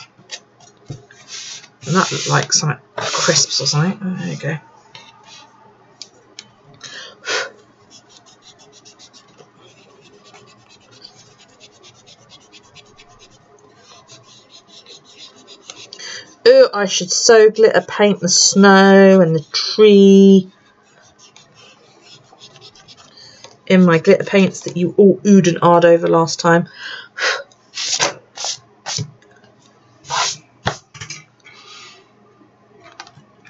And that looked like something crisps or something. Oh, there you go. Oh, I should so glitter paint the snow and the tree in my glitter paints that you all oohed and ahed over last time.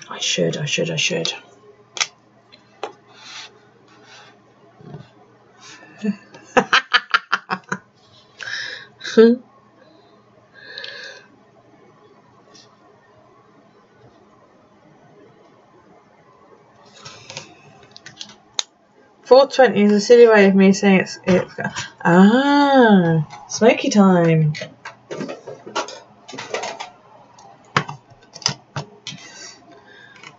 I should. $4.20 is a silly way of me saying it's smoky time.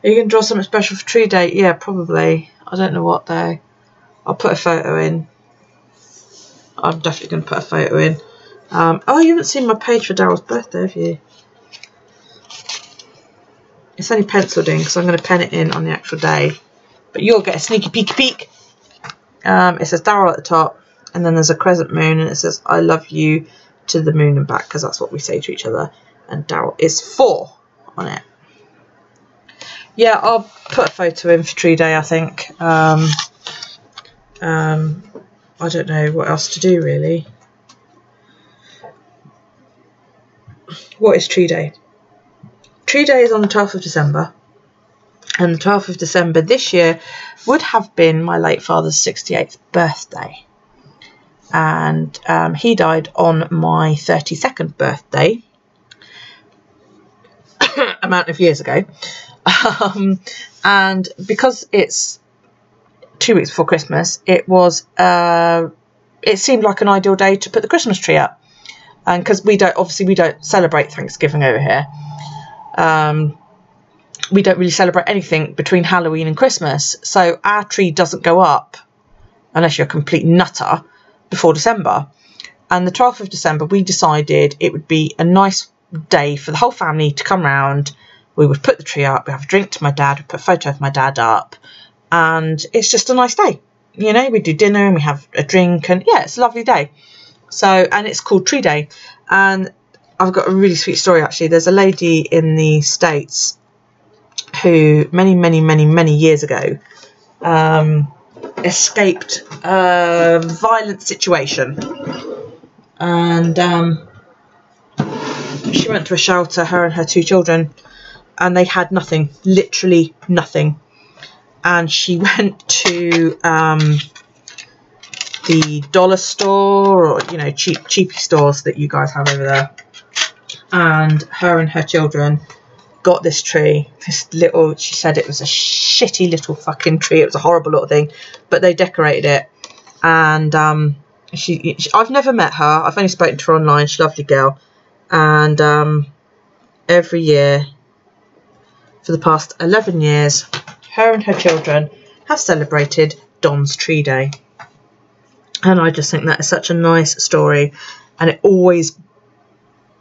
Are you going to draw something special for Tree Day? Yeah, probably. I don't know what day. I'll put a photo in. I'm definitely going to put a photo in. Oh, you haven't seen my page for Daryl's birthday, have you? It's only penciled in because I'm going to pen it in on the actual day. But you'll get a sneaky peeky peek. It says Daryl at the top, and then there's a crescent moon, and it says I love you to the moon and back, because that's what we say to each other. And Daryl is 4 on it. Yeah, I'll put a photo in for Tree Day, I think. I don't know what else to do, really. What is Tree Day? Tree Day is on the 12th of December. And the 12th of December this year would have been my late father's 68th birthday. And he died on my 32nd birthday. Amount of years ago. And because it's 2 weeks before Christmas, it seemed like an ideal day to put the Christmas tree up. And because we don't celebrate Thanksgiving over here. We don't really celebrate anything between Halloween and Christmas. So our tree doesn't go up, unless you're a complete nutter, before December. And the 12th of December, we decided it would be a nice day for the whole family to come round. We would put the tree up, we have a drink to my dad, we put a photo of my dad up, and it's just a nice day. You know, we do dinner and we have a drink, and yeah, it's a lovely day. So, and it's called Tree Day. And I've got a really sweet story, actually. There's a lady in the States who many years ago escaped a violent situation, and she went to a shelter, her and her 2 children, and they had nothing, literally nothing. And she went to the dollar store, or you know, cheapy stores that you guys have over there, and her children got this tree, this little, she said it was a shitty little fucking tree, it was a horrible little thing, but they decorated it. And she I've never met her, I've only spoken to her online, she's a lovely girl. And every year for the past 11 years, her and her children have celebrated Don's Tree Day. And I just think that is such a nice story, and it always,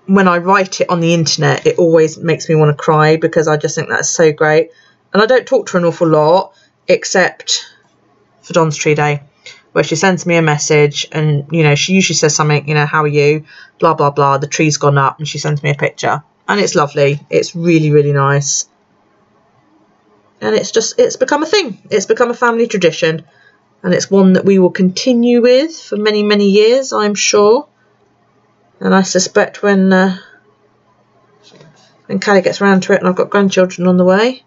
when I write it on the internet, it always makes me want to cry, because I just think that's so great. And I don't talk to her an awful lot, except for Don's Tree Day. where she sends me a message and, you know, she usually says something, you know, how are you, blah, blah, blah, the tree's gone up, and she sends me a picture. And it's lovely. It's really, really nice. And it's become a thing. It's become a family tradition. And it's one that we will continue with for many, many years, I'm sure. And I suspect when Callie gets around to it and I've got grandchildren on the way,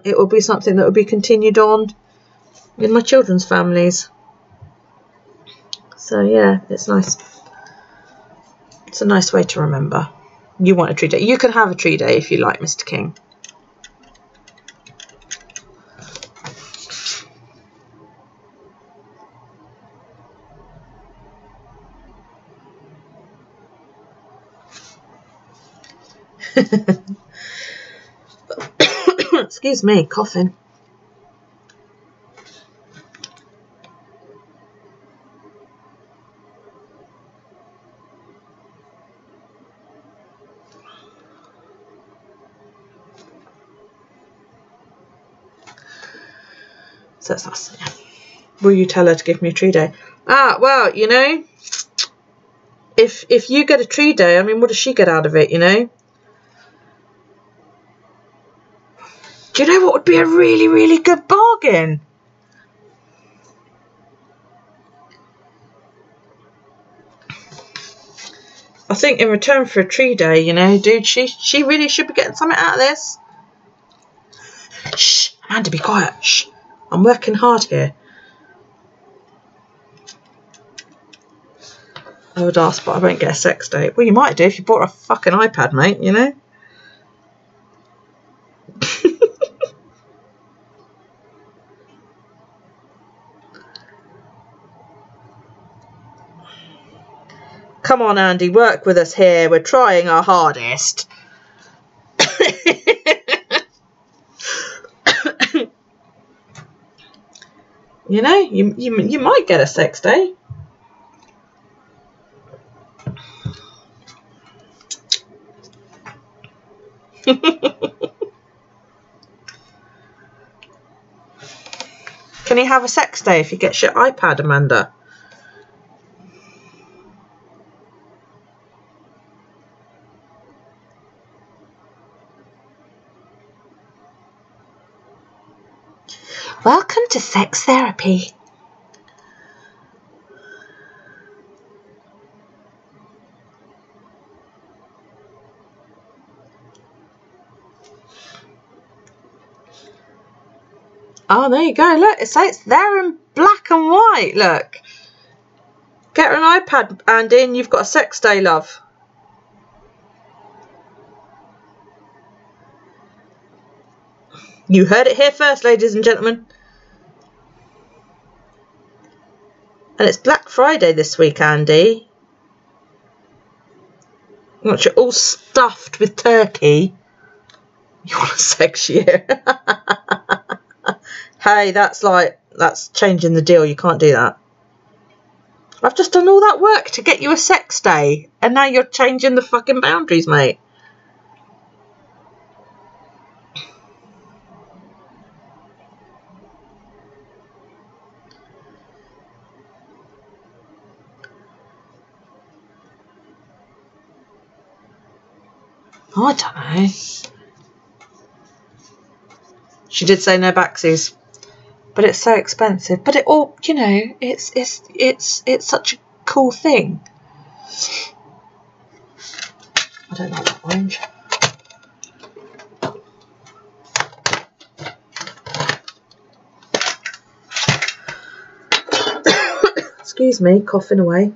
it will be something that will be continued on in my children's families. So yeah, it's nice. It's a nice way to remember. You want a tree day? You can have a tree day if you like, Mr. King. Excuse me, coughing. So that's us. Yeah. Will you tell her to give me a tree day? Ah, well, you know, if you get a tree day, I mean, what does she get out of it, you know? Do you know what would be a really, really good bargain? I think in return for a tree day, you know, dude, she really should be getting something out of this. Shh, Amanda, be quiet. Shh, I'm working hard here. I would ask, but I won't get a sex date. Well, you might do if you bought her a fucking iPad, mate, you know? Come on, Andy, work with us here. We're trying our hardest. You know, you might get a sex day. Can you have a sex day if you get your iPad, Amanda? Welcome to sex therapy. Oh, there you go. Look, it's there in black and white. Look. Get her an iPad, Andy, and you've got a sex day, love. You heard it here first, ladies and gentlemen. And it's Black Friday this week, Andy. Once you're all stuffed with turkey, you want a sex year. Hey, that's changing the deal. You can't do that. I've just done all that work to get you a sex day, and now you're changing the fucking boundaries, mate. I don't know. She did say no backsies, but it's so expensive. But it all, you know, it's such a cool thing. I don't like that orange. Excuse me, coughing away.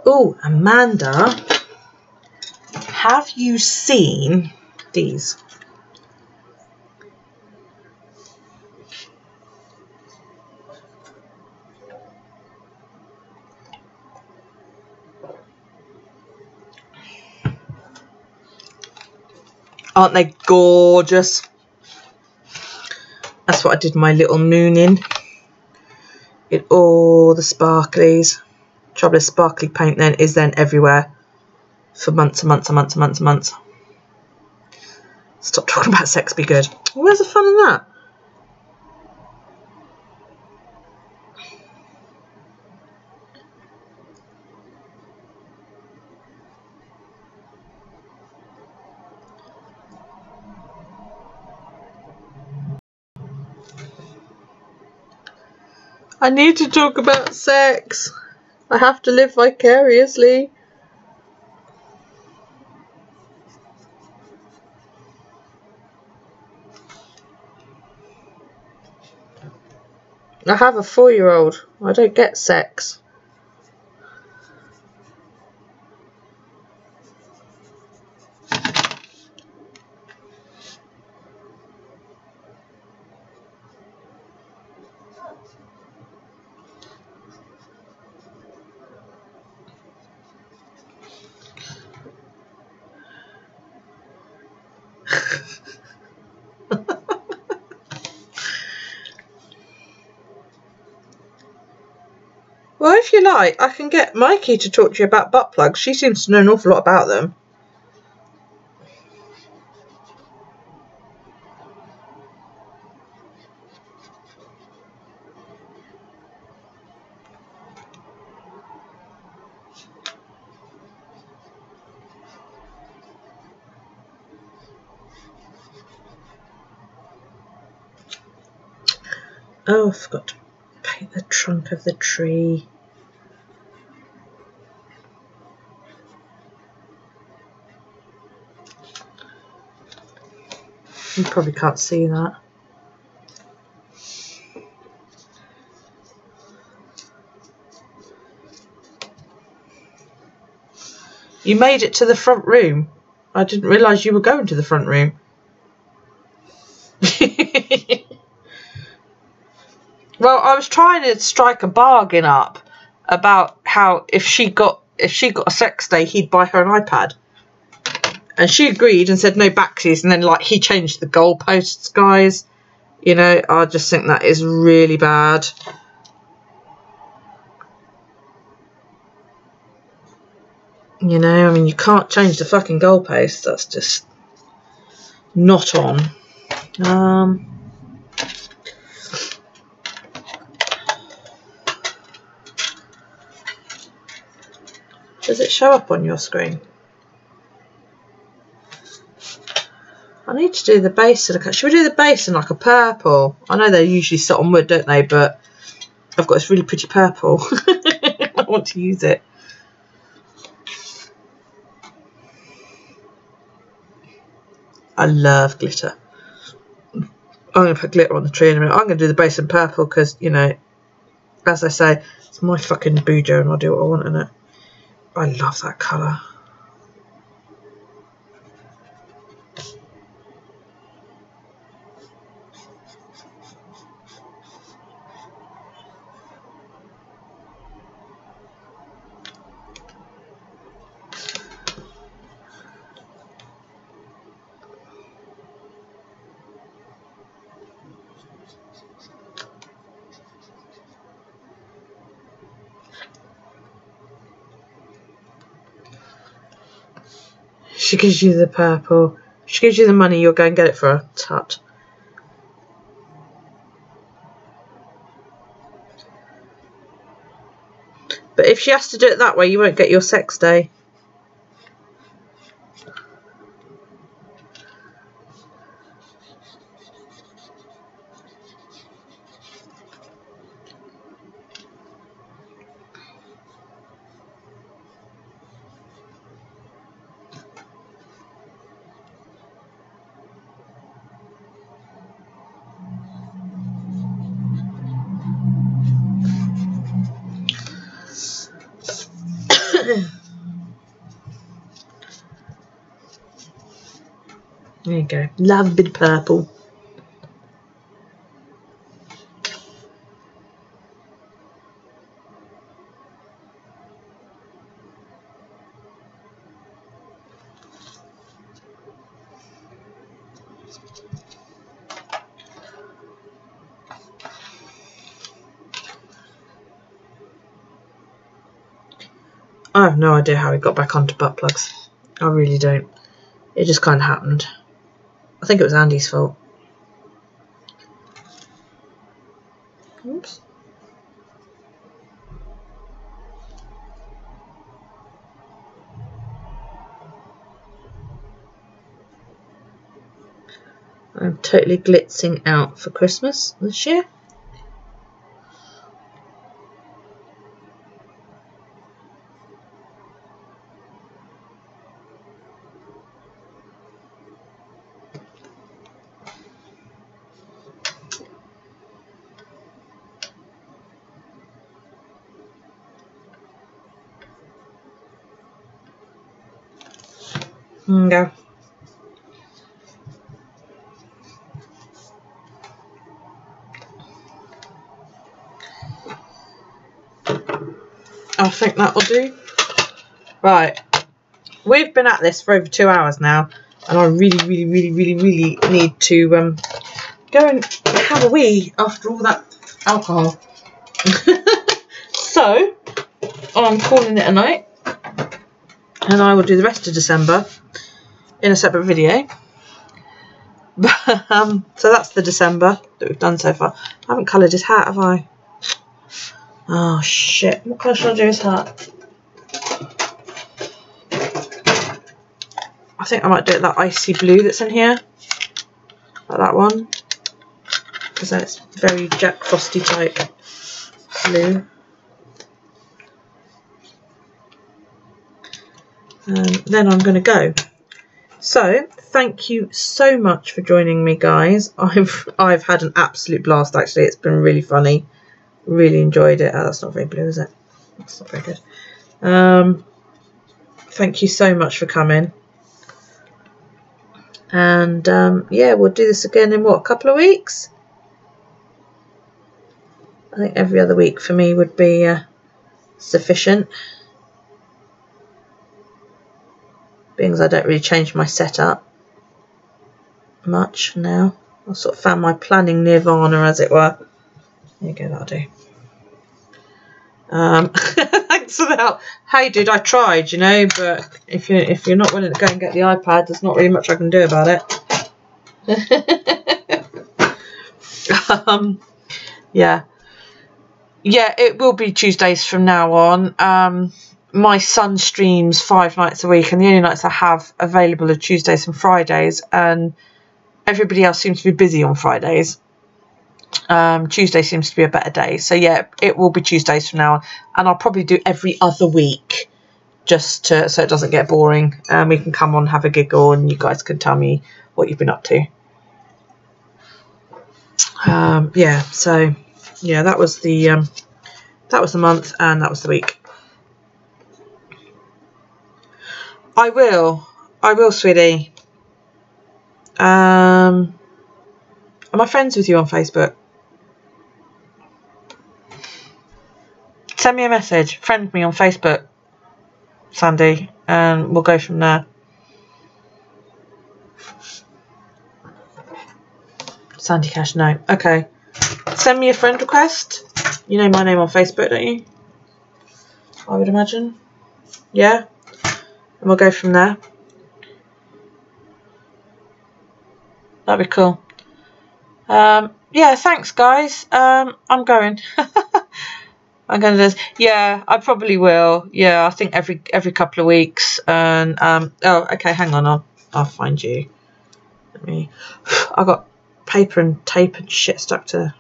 Oh, Amanda, have you seen these? Aren't they gorgeous? That's what I did my little moon in. All the sparklies. Trouble is, sparkly paint then is then everywhere for months and months and months and months and months. Stop talking about sex, be good. Where's the fun in that? I need to talk about sex. I have to live vicariously. I have a 4-year-old. I don't get sex. Well, if you like, I can get Mikey to talk to you about butt plugs. She seems to know an awful lot about them. Oh, I forgot to paint the trunk of the tree. You probably can't see that. You made it to the front room. I didn't realise you were going to the front room. Well, I was trying to strike a bargain up about how if she got a sex day, he'd buy her an iPad. And she agreed and said no backsies, and then like he changed the goalposts, guys. You know, I just think that is really bad. You know, I mean, you can't change the fucking goalposts. That's just not on. Does it show up on your screen? I need to do the base of the cut. Should we do the base in like a purple? I know they usually sit on wood, don't they? But I've got this really pretty purple. I want to use it. I love glitter. I'm going to put glitter on the tree in a minute. I'm going to do the base in purple because, you know, as I say, it's my fucking boujo and I'll do what I want in it. I love that colour. She gives you the purple. She gives you the money, you'll go and get it for her. Tut. But if she has to do it that way, you won't get your sex day. There you go. Love a bit of purple. I have no idea how he got back onto butt plugs. I really don't. It just kind of happened. I think it was Andy's fault. Oops. I'm totally glitzing out for Christmas this year. Go. I think that will do. Right. We've been at this for over 2 hours now, and I really need to go and have a wee after all that alcohol. So, I'm calling it a night, and I will do the rest of December in a separate video. So that's the December that we've done so far. I haven't coloured his hat, have I? Oh shit, what colour should I do his hat? I think I might do it that icy blue that's in here. Like that one. Because that's very Jack Frosty type blue. Then I'm going to go. So, thank you so much for joining me, guys. I've had an absolute blast, actually. It's been really funny. Really enjoyed it. Oh, that's not very blue, is it? That's not very good. Thank you so much for coming. And, yeah, we'll do this again in, what, a couple of weeks? I think every other week for me would be sufficient. Being as I don't really change my setup much now. I've sort of found my planning nirvana, as it were. There you go, that'll do. Thanks for the help. Hey, dude, I tried, you know, but if you're not willing to go and get the iPad, there's not really much I can do about it. Yeah. Yeah, it will be Tuesdays from now on. My son streams 5 nights a week, and the only nights I have available are Tuesdays and Fridays, and everybody else seems to be busy on Fridays. Tuesday seems to be a better day, so yeah, it will be Tuesdays from now on, and I'll probably do every other week just so it doesn't get boring, and we can come on, have a giggle, and you guys can tell me what you've been up to. Yeah, so yeah, that was the month, and that was the week. I will, sweetie. Am I friends with you on Facebook? Send me a message. Friend me on Facebook, Sandy, and we'll go from there. Sandy Cash, no. Okay. Send me a friend request. You know my name on Facebook, don't you? I would imagine. Yeah? And we'll go from there. That'd be cool. Yeah, thanks, guys. I'm going. I'm going to do this. Yeah, I probably will. Yeah, I think every couple of weeks. And oh, okay, hang on. I'll find you. I got paper and tape and shit stuck to.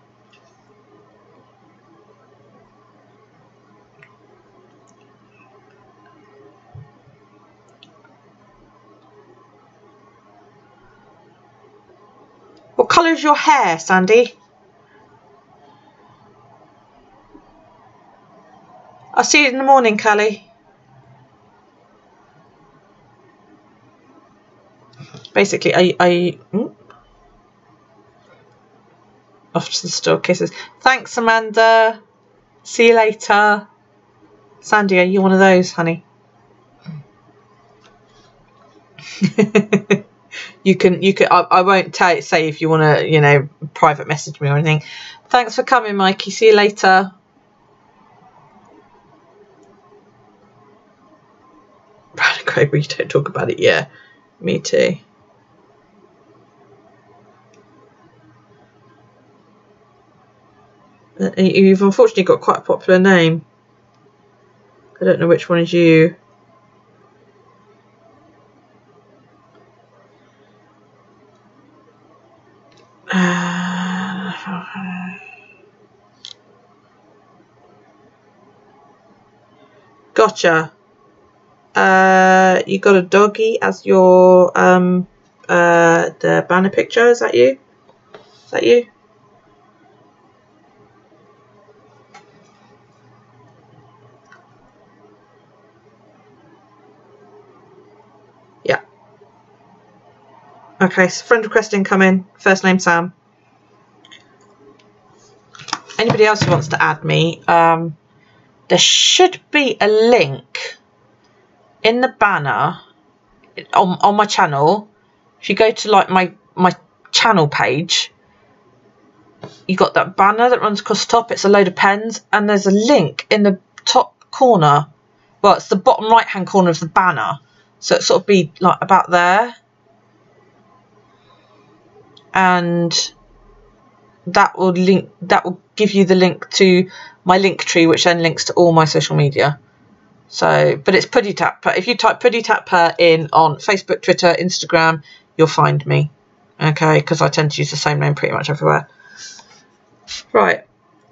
What colour is your hair, Sandy? I'll see you in the morning, Callie. Basically, I off to the store. Kisses. Thanks, Amanda. See you later. Sandy, are you one of those, honey? You can. I won't say if you want to, you know, private message me or anything. Thanks for coming, Mikey. See you later. okay, but you don't talk about it. Yeah, me too. You've unfortunately got quite a popular name. I don't know which one is you. Gotcha. You got a doggy as your the banner picture. Is that you? Is that you? Yeah. Okay, so friend request incoming. First name Sam. Anybody else who wants to add me, there should be a link in the banner on my channel. If you go to like my channel page, you got that banner that runs across the top. It's a load of pens, and there's a link in the top corner. Well, it's the bottom right hand corner of the banner, so it sort of be like about there, and that will give you the link to my link tree, which then links to all my social media. So, but it's Puddytatpurr. If you type Puddytatpurr in on Facebook, Twitter, Instagram, you'll find me. Okay, because I tend to use the same name pretty much everywhere. Right,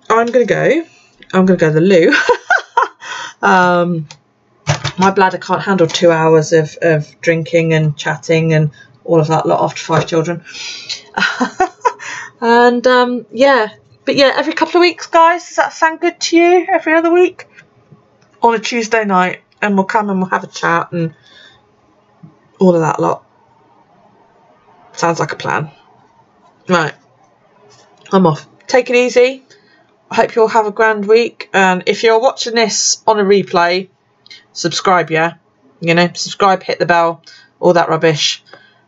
I'm gonna go to the loo. My bladder can't handle 2 hours of drinking and chatting and all of that lot after 5 children. And yeah, but yeah, every couple of weeks, guys. Does that sound good to you? Every other week on a Tuesday night, and we'll come and we'll have a chat and all of that lot. Sounds like a plan. Right, I'm off. Take it easy. I hope you'll have a grand week. And if you're watching this on a replay, subscribe, yeah? You know, subscribe, hit the bell, all that rubbish.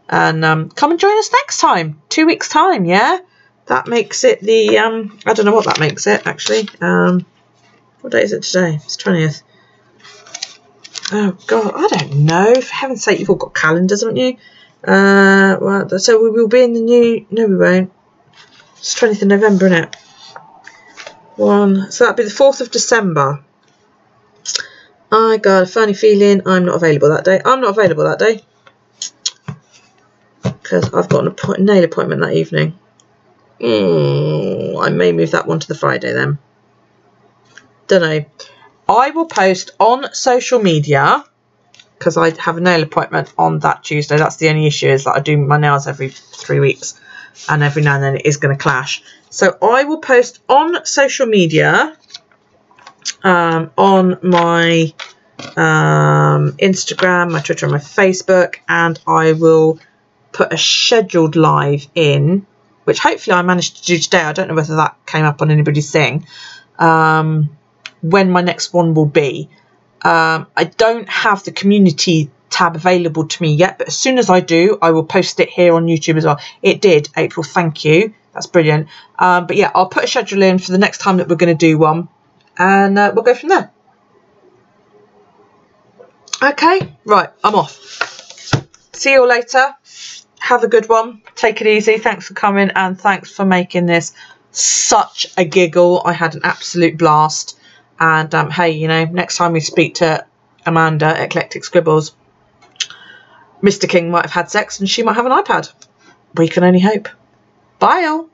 And come and join us next time. 2 weeks' time, yeah? That makes it the, I don't know what that makes it, actually. What day is it today? It's 20th. Oh, God, I don't know. For heaven's sake, you've all got calendars, haven't you? Well, so we will be in the new, no, we won't. It's 20th of November, isn't it? So that'll be the 4th of December. I got a funny feeling I'm not available that day. I'm not available that day because I've got a nail appointment that evening. I may move that one to the Friday then. Don't know. I will post on social media because I have a nail appointment on that Tuesday. That's the only issue, is that I do my nails every 3 weeks, and every now and then it is going to clash. So I will post on social media, on my Instagram, my Twitter, and my Facebook, and I will put a scheduled live in, which hopefully I managed to do today. I don't know whether that came up on anybody's thing, when my next one will be. I don't have the community tab available to me yet, but as soon as I do, I will post it here on YouTube as well. It did, April, thank you. That's brilliant. But yeah, I'll put a schedule in for the next time that we're going to do one, and we'll go from there. Okay, right, I'm off. See you all later. Have a good one. Take it easy. Thanks for coming, and thanks for making this such a giggle. I had an absolute blast. And hey, you know, next time we speak to Amanda, Eclectic Scribbles, Mr. King might have had sex and she might have an iPad. We can only hope. Bye all.